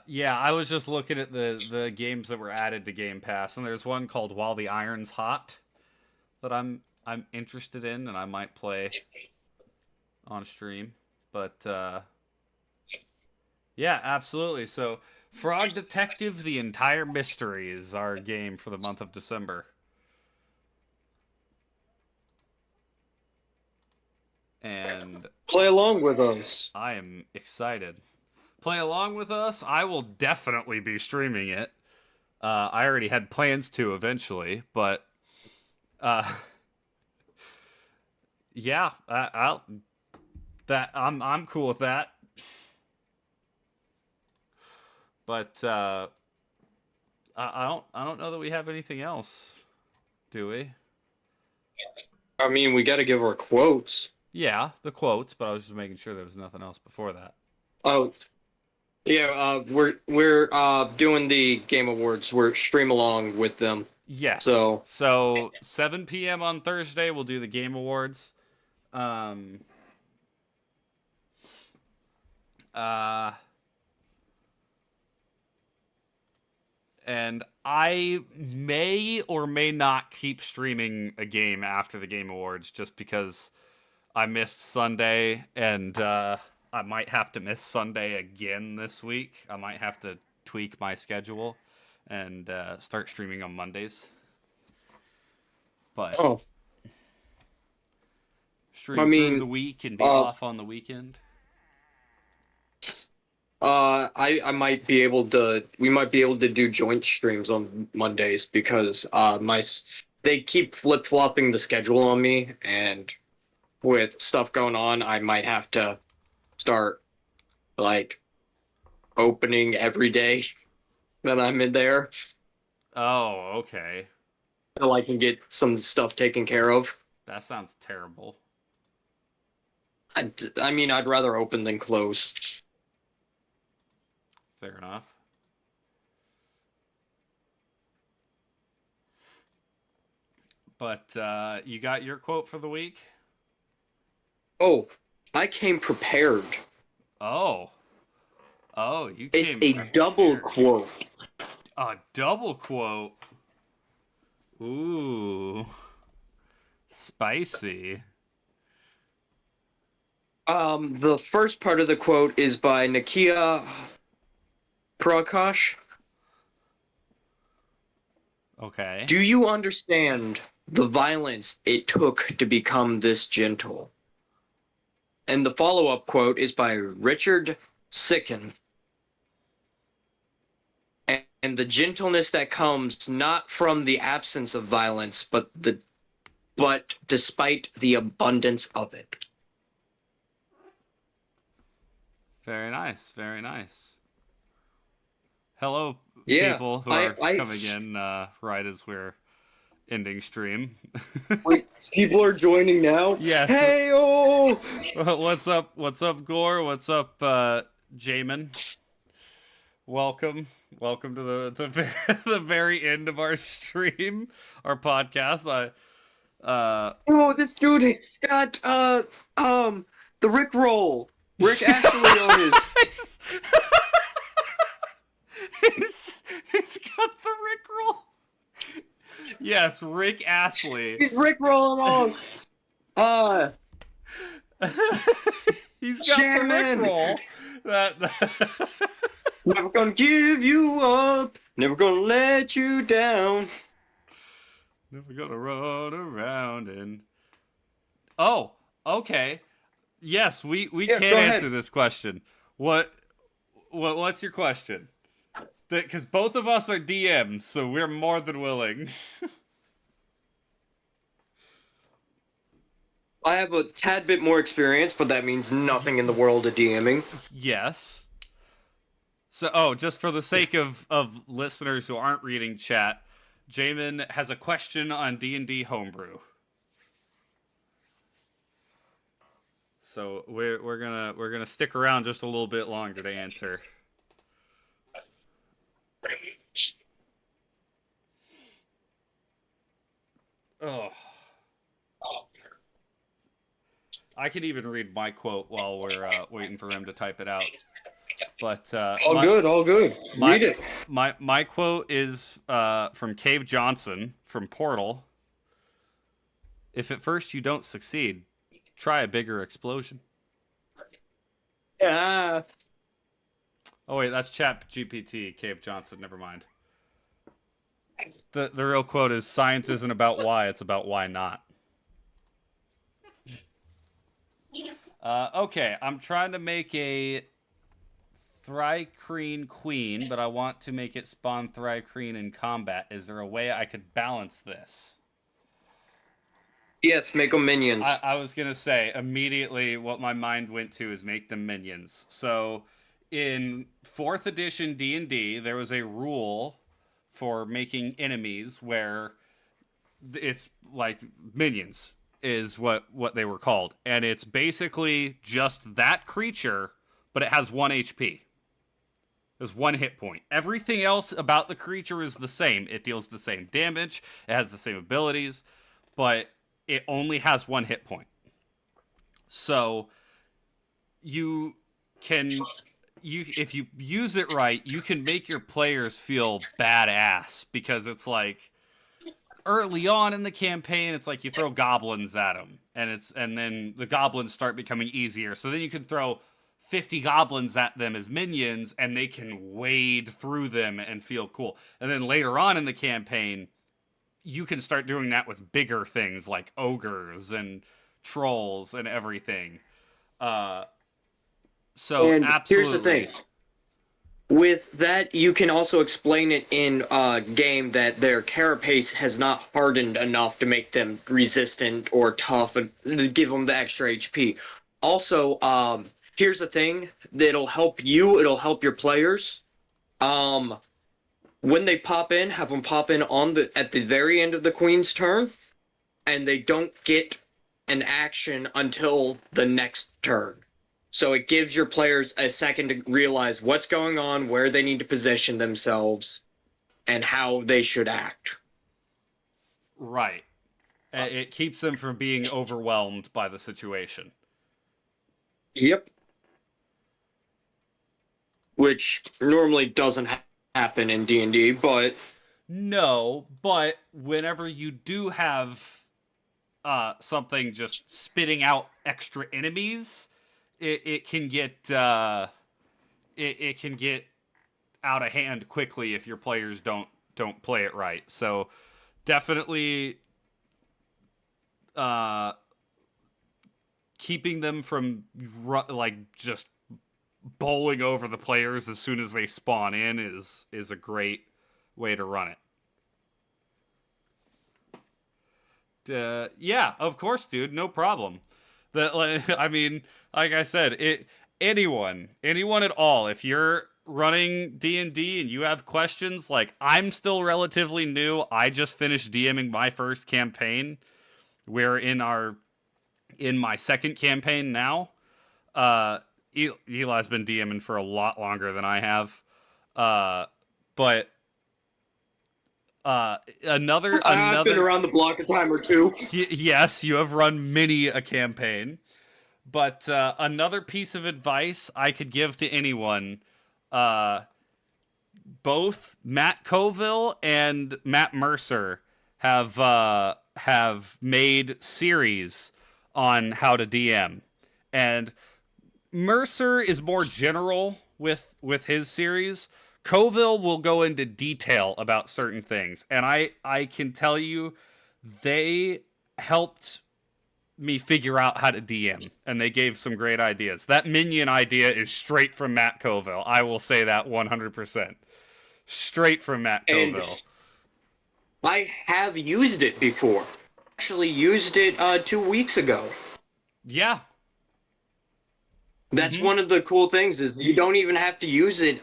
Yeah, I was just looking at the games that were added to Game Pass, and there's one called While the Iron's Hot that I'm interested in, and I might play on stream. But yeah, absolutely. So, Frog Detective: The Entire Mystery is our game for the month of December. And Play along with us. I am excited. Play along with us. I will definitely be streaming it. I already had plans to eventually, but yeah, I'm cool with that. But I don't know that we have anything else, do we? I mean, we got to give our quotes. Yeah, the quotes, but I was just making sure there was nothing else before that. Oh, yeah. We're doing the Game Awards. We're stream along with them. Yes. So 7 p.m. on Thursday, we'll do the Game Awards. Um. And I may or may not keep streaming a game after the Game Awards, just because I missed Sunday, and I might have to miss Sunday again this week. I might have to tweak my schedule and start streaming on Mondays. But stream through the week and be off on the weekend. I might be able to. We might be able to do joint streams on Mondays because they keep flip flopping the schedule on me, and with stuff going on, I might have to start like opening every day that I'm in there Oh, okay. so I can get some stuff taken care of. That sounds terrible. I mean, I'd rather open than close. Fair enough. But you got your quote for the week? Oh, I came prepared. Oh. Oh, you It's came a prepared. double quote. A double quote. Ooh. Spicy. The first part of the quote is by Nakia Prakash. Okay. Do you understand the violence it took to become this gentle? And the follow-up quote is by Richard Sicken. And the gentleness that comes not from the absence of violence, but despite the abundance of it. Very nice. Very nice. Hello, Yeah, people who are coming in right as we're ending stream. Wait, people are joining now? Yes. Hey, oh! What's up? What's up, Gore? What's up, Jamin? welcome to the very end of our stream, our podcast. Oh, this dude has got the Rick roll. Rick Ashley on his. He's got the Rick roll. Yes, Rick Astley. He's Rick rolling on. He's got the Rick roll. Never gonna give you up. Never gonna let you down. Never gonna run around and. Oh, okay. Yes, we can answer this question. What's your question? Because both of us are DMs, so we're more than willing. I have a tad bit more experience, but that means nothing in the world of DMing. Yes. So, just for the sake of listeners who aren't reading chat, Jamin has a question on D&D homebrew. So we're gonna stick around just a little bit longer to answer. Oh. I can even read my quote while we're waiting for him to type it out. But all good. Read it. My quote is from Cave Johnson from Portal. If at first you don't succeed, try a bigger explosion. Yeah. Oh wait, that's Chat GPT. Cave Johnson. Never mind. The real quote is: "Science isn't about why; it's about why not." Okay, I'm trying to make a Thri-Kreen queen, but I want to make it spawn Thri-Kreen in combat. Is there a way I could balance this? Yes, make them minions. I was going to say, immediately what my mind went to is make them minions. So, in 4th edition D&D, there was a rule for making enemies where it's like minions is what they were called. And it's basically just that creature, but it has 1 HP. There's 1 hit point. Everything else about the creature is the same. It deals the same damage. It has the same abilities, but it only has 1 hit point. So you can, if you use it right, you can make your players feel badass, because it's like early on in the campaign, it's like you throw goblins at them, and then the goblins start becoming easier. So then you can throw 50 goblins at them as minions, and they can wade through them and feel cool. And then later on in the campaign, you can start doing that with bigger things like ogres and trolls and everything. So and absolutely. Here's the thing. With that, you can also explain it in a game that their carapace has not hardened enough to make them resistant or tough and give them the extra HP. Also, here's the thing that'll help you, it'll help your players. When they pop in, have them pop in at the very end of the queen's turn, and they don't get an action until the next turn. So it gives your players a second to realize what's going on, where they need to position themselves, and how they should act. Right. It keeps them from being overwhelmed by the situation. Yep. Which normally doesn't happen in D&D, but... No, but whenever you do have something just spitting out extra enemies, it can get it can get out of hand quickly if your players don't play it right. So definitely keeping them from like just bowling over the players as soon as they spawn in is a great way to run it. Yeah, of course, dude, no problem. I mean, like I said, anyone at all, if you're running D&D and you have questions, like, I'm still relatively new. I just finished DMing my first campaign. We're in my second campaign now. Eli's been DMing for a lot longer than I have. But another I've been around the block a time or two. yes, you have run many a campaign. But another piece of advice I could give to anyone, both Matt Colville and Matt Mercer have made series on how to DM, and Mercer is more general with his series. Colville will go into detail about certain things, and I can tell you they helped me figure out how to DM, and they gave some great ideas. That minion idea is straight from Matt Colville. I will say that 100%. Straight from Matt And Colville. I have used it before. Actually used it 2 weeks ago. Yeah. That's one of the cool things is you don't even have to use it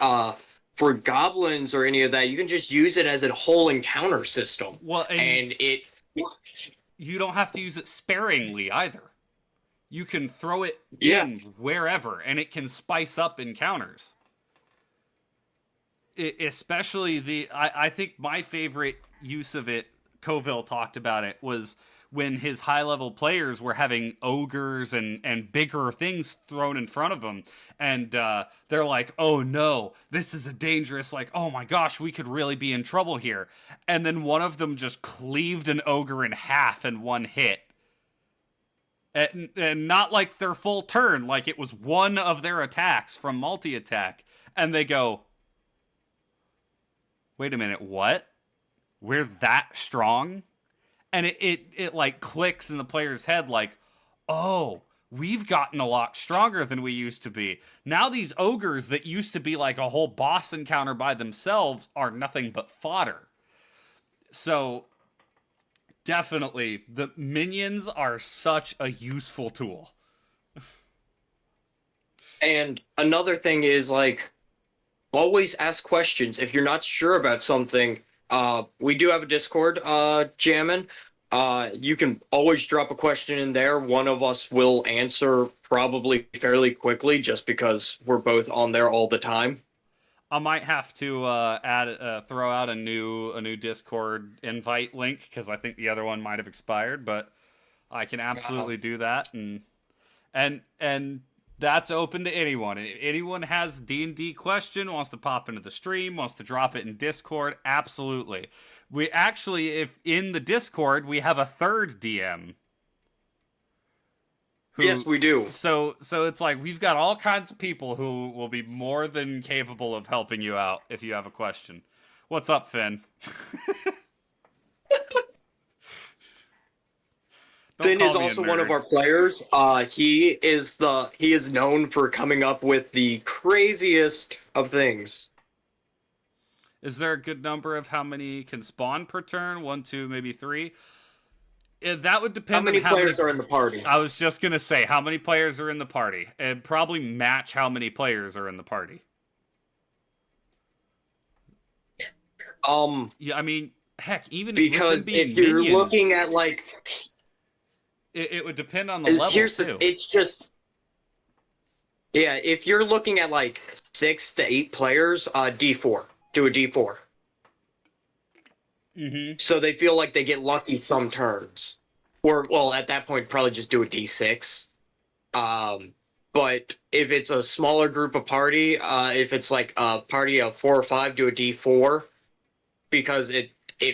for goblins or any of that. You can just use it as a whole encounter system. Well, and it you don't have to use it sparingly either. You can throw it Yeah. in wherever, and it can spice up encounters. Especially I think my favorite use of it, Colville talked about it, was when his high level players were having ogres and bigger things thrown in front of them, and they're like, oh no, this is a dangerous, like, oh my gosh, we could really be in trouble here. And then one of them just cleaved an ogre in half in one hit. And not like their full turn, like it was one of their attacks from multi-attack. And they go, wait a minute, what? We're that strong? And it like clicks in the player's head like, oh, we've gotten a lot stronger than we used to be. Now these ogres that used to be like a whole boss encounter by themselves are nothing but fodder. So definitely, the minions are such a useful tool. And another thing is like always ask questions if you're not sure about something. We do have a Discord jamming. You can always drop a question in there. One of us will answer probably fairly quickly just because we're both on there all the time. I might have to throw out a new Discord invite link because I think the other one might have expired, but I can absolutely do that, and that's open to anyone. If anyone has D&D question, wants to pop into the stream, wants to drop it in Discord, absolutely. We actually, if in the Discord, we have a third DM. Yes, we do. So it's like we've got all kinds of people who will be more than capable of helping you out if you have a question. What's up, Finn? Finn is also one of our players. He is known for coming up with the craziest of things. Is there a good number of how many can spawn per turn? 1, 2, maybe 3? That would depend on how many players are in the party. I was just going to say, how many players are in the party? It'd probably match how many players are in the party. Yeah, I mean, heck, even because if you're minions, looking at like, it would depend on the level too. It's just, yeah, if you're looking at like 6 to 8 players, D4, do a D4. So they feel like they get lucky some turns. Or, well, at that point, probably just do a D6. But if it's a smaller group of party, if it's like a party of 4 or 5, do a D4. Because it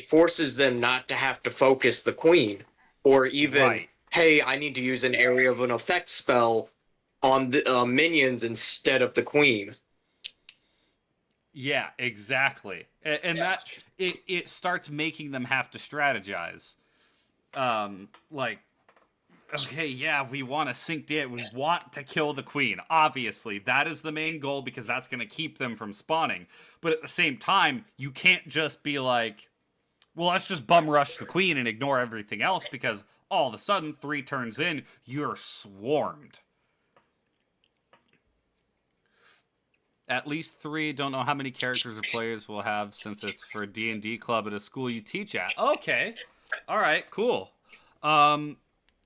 forces them not to have to focus the queen. Or even, hey, I need to use an area of an effect spell on the minions instead of the queen. Yeah, exactly. And that it starts making them have to strategize. Like, okay, yeah, we want to sink it. We want to kill the queen. Obviously, that is the main goal because that's going to keep them from spawning. But at the same time, you can't just be like, well, let's just bum rush the queen and ignore everything else because all of a sudden, 3 turns in, you're swarmed. At least 3. Don't know how many characters or players we'll have since it's for a D&D club at a school you teach at. Okay. All right, cool.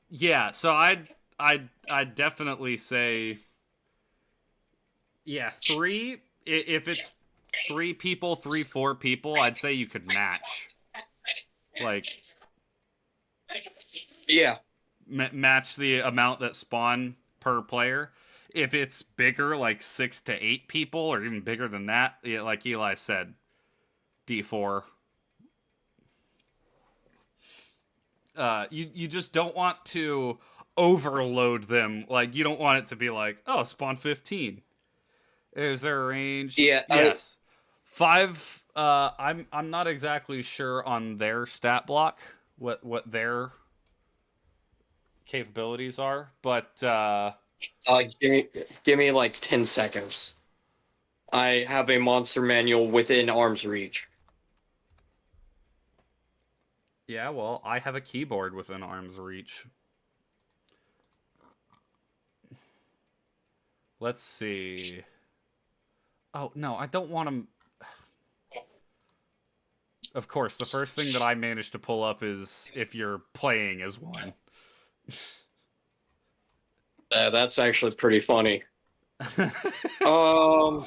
Yeah, so I'd definitely say, yeah, 3. If it's 3 people, 3, 4 people, I'd say you could match. Like, Yeah. match the amount that spawn per player. If it's bigger, like 6 to 8 people, or even bigger than that, yeah, like Eli said, D4. You just don't want to overload them. Like, you don't want it to be like, oh, spawn 15. Is there a range? Yeah. Yes. 5. I'm not exactly sure on their stat block, what their capabilities are, but Give me like 10 seconds. I have a monster manual within arm's reach. yeah, well, I have a keyboard within arm's reach. Let's see. Oh, no, I don't want to. Of course, the first thing that I managed to pull up is if you're playing as one. That's actually pretty funny. Um,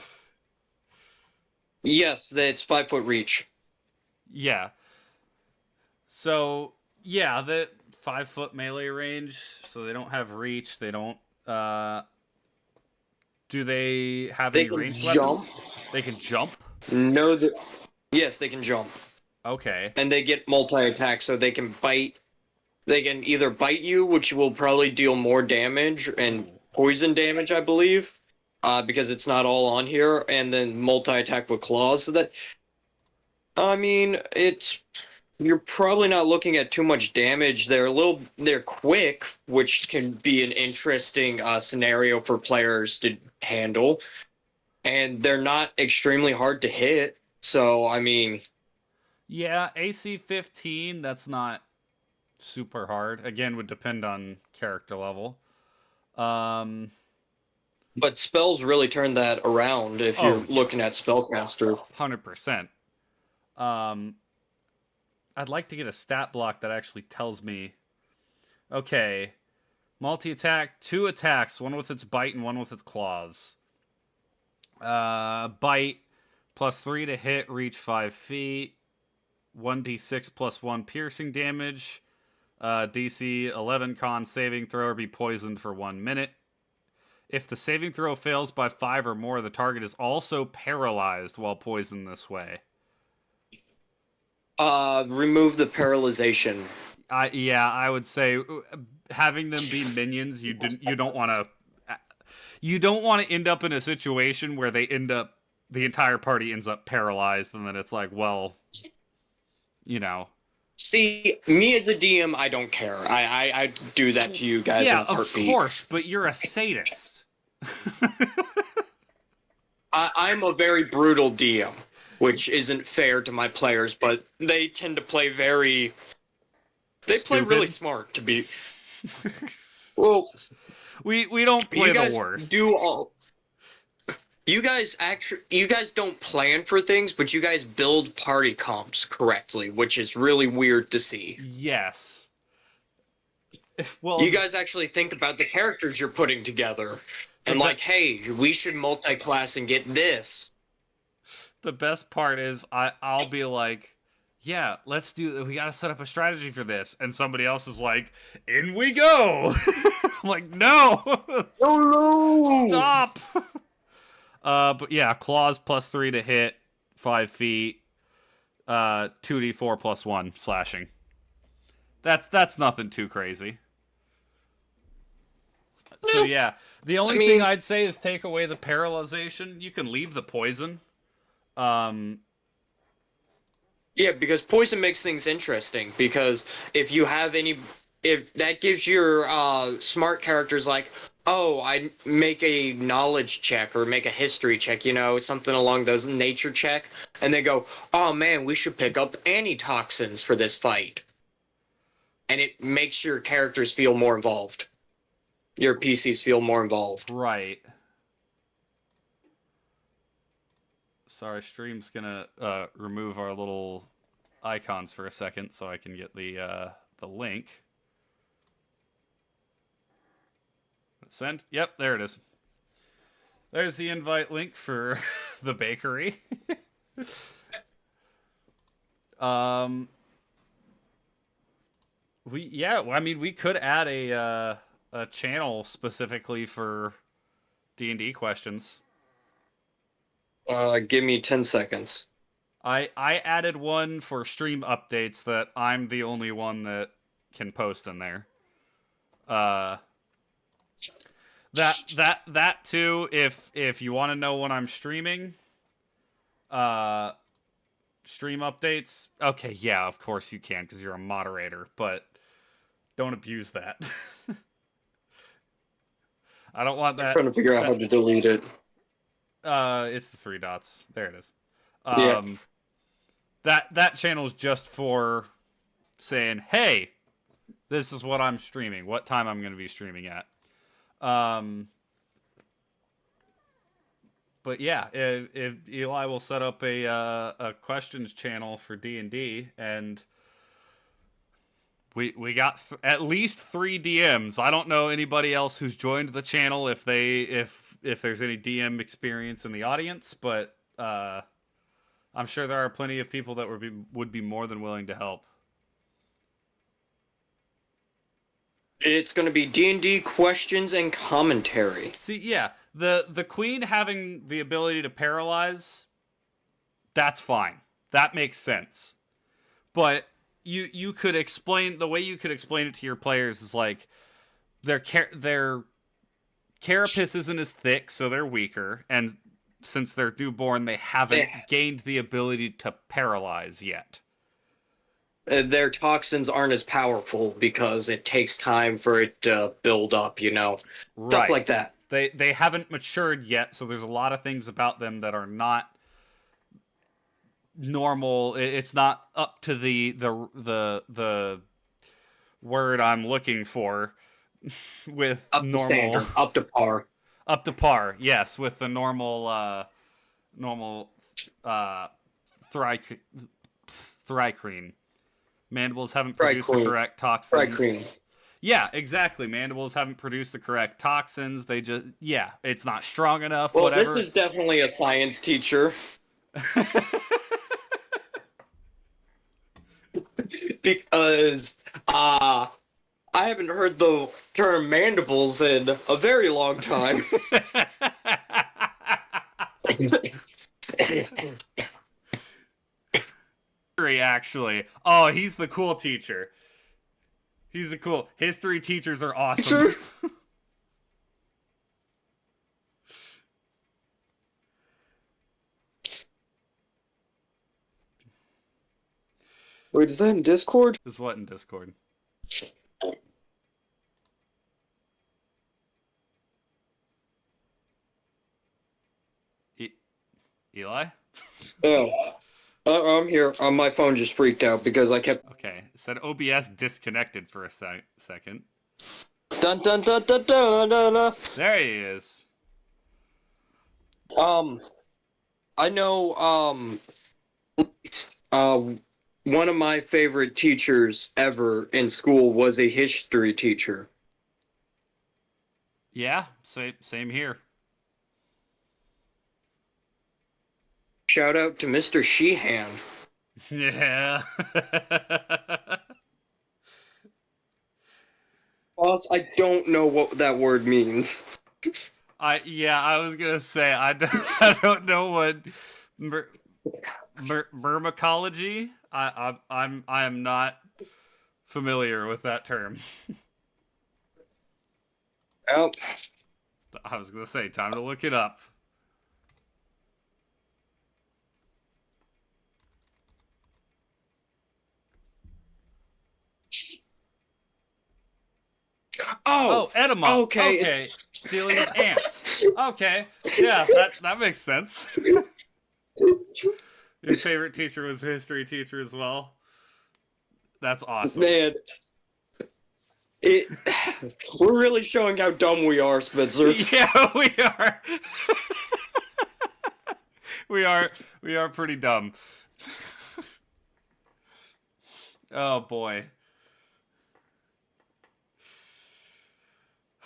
yes, it's 5-foot reach. Yeah. So, yeah, the 5-foot melee range, so they don't have reach, they don't do they have They any can ranged jump. weapons? They can jump? No, yes, they can jump. Okay. And they get multi-attack, so they can bite. They can either bite you, which will probably deal more damage and poison damage, I believe, because it's not all on here, and then multi-attack with claws. So that, I mean, you're probably not looking at too much damage. They're quick, which can be an interesting scenario for players to handle, and they're not extremely hard to hit. So, I mean, Yeah, AC 15, that's not super hard. Again, would depend on character level. Um but spells really turn that around if oh you're yeah, looking at spellcaster. 100%. Um I'd like to get a stat block that actually tells me, okay, multi-attack, 2 attacks, one with its bite and one with its claws. Bite plus 3 to hit, reach 5 feet. 1d6 plus 1 piercing damage. DC 11 con saving throw or be poisoned for 1 minute. If the saving throw fails by 5 or more, the target is also paralyzed while poisoned this way. Remove the paralyzation. I would say having them be minions, you don't want to end up in a situation where the entire party ends up paralyzed, and then it's like, well, you know. See, me as a DM, I don't care. I do that to you guys in a heartbeat. Of course, but you're a sadist. I'm a very brutal DM, which isn't fair to my players, but they tend to play very. They play really smart to be. Well, we don't play the worst. You guys don't plan for things, but you guys build party comps correctly, which is really weird to see. Yes. Well, you guys actually think about the characters you're putting together. And like, hey, we should multi-class and get this. The best part is I'll be like, yeah, we gotta set up a strategy for this. And somebody else is like, in we go. I'm like, no. Oh no. Stop. But yeah, claws plus 3 to hit, 5 feet, 2d4 plus 1 slashing. That's nothing too crazy. So yeah, the only thing I'd say is take away the paralyzation. You can leave the poison. Yeah, because poison makes things interesting. Because if that gives your smart characters like, oh, I make a knowledge check or make a history check, something along those nature check, and they go, oh man, we should pick up antitoxins for this fight, and it makes your characters feel more involved. Your PCs feel more involved. Right. Sorry, stream's gonna remove our little icons for a second so I can get the link. Send. Yep, there it is. There's the invite link for the bakery. um, I mean, we could add a channel specifically for D&D questions. Give me 10 seconds. I added one for stream updates that I'm the only one that can post in there. That too. If you want to know when I'm streaming, stream updates. Okay, yeah, of course you can because you're a moderator, but don't abuse that. I don't want I'm that. trying to figure out how to delete it. It's the three dots. There it is. Yeah. That channel is just for saying, hey, this is what I'm streaming, what time I'm going to be streaming at. But yeah, if Eli will set up a questions channel for D&D, and we got at least 3 DMs. I don't know anybody else who's joined the channel if there's any DM experience in the audience, but I'm sure there are plenty of people that would be more than willing to help. It's going to be D&D questions and commentary. See, yeah, the queen having the ability to paralyze, that's fine. That makes sense. But you could explain the way you could explain it to your players is like their carapace isn't as thick, so they're weaker, and since they're newborn, they haven't gained the ability to paralyze yet. Their toxins aren't as powerful because it takes time for it to build up, Right. Stuff like that. They haven't matured yet, so there's a lot of things about them that are not normal. It's not up to the word I'm looking for with up normal standard, up to par. Up to par, yes, with the normal thrycreen. Mandibles haven't produced the correct toxins. Thrycreen. Yeah, exactly. Mandibles haven't produced the correct toxins. They just, it's not strong enough, well, whatever. This is definitely a science teacher. Because, I haven't heard the term mandibles in a very long time. Actually, oh, he's the cool teacher. He's a cool history teachers are awesome. Wait, is that in Discord? Is what in Discord? Eli? Yeah. I'm here. My phone just freaked out because I kept... Okay, it said OBS disconnected for a second. Dun dun dun dun dun dun dun. There he is. I know, one of my favorite teachers ever in school was a history teacher. Yeah, same here. Shout out to Mr. Sheehan. Yeah. Boss, I don't know what that word means. I was gonna say I don't know what myrmecology. I am not familiar with that term. Well, I was gonna say time to look it up. Oh, edema. Okay. Dealing with ants. Okay. Yeah, that makes sense. Your favorite teacher was a history teacher as well. That's awesome. Man. We're really showing how dumb we are, Spencer. Yeah, we are. we are pretty dumb. Oh boy.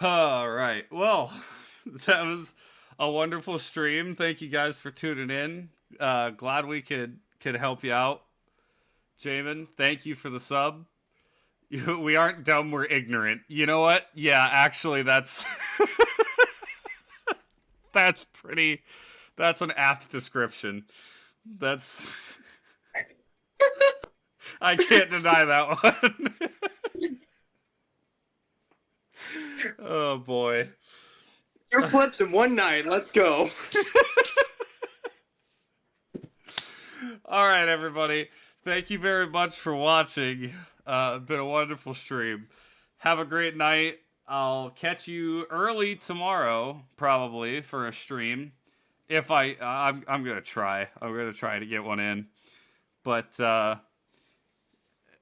All right. Well, that was a wonderful stream. Thank you guys for tuning in. Glad we could help you out. Jamin, thank you for the sub. We aren't dumb, we're ignorant. You know what? Yeah, actually, that's that's an apt description. That's I can't deny that one. Oh boy. Your flips in one night. Let's go. All right, everybody. Thank you very much for watching. Been a wonderful stream. Have a great night. I'll catch you early tomorrow, probably for a stream. If I'm gonna try. I'm gonna try to get one in. But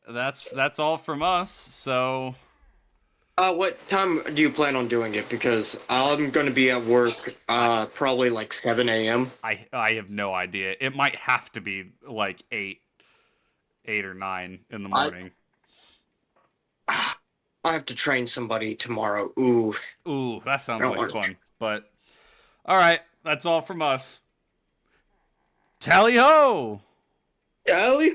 that's all from us. So. What time do you plan on doing it? Because I'm going to be at work probably like 7 a.m. I have no idea. It might have to be like 8 or 9 in the morning. I have to train somebody tomorrow. Ooh. Ooh, that sounds like fun. But all right, that's all from us. Tally ho! Tally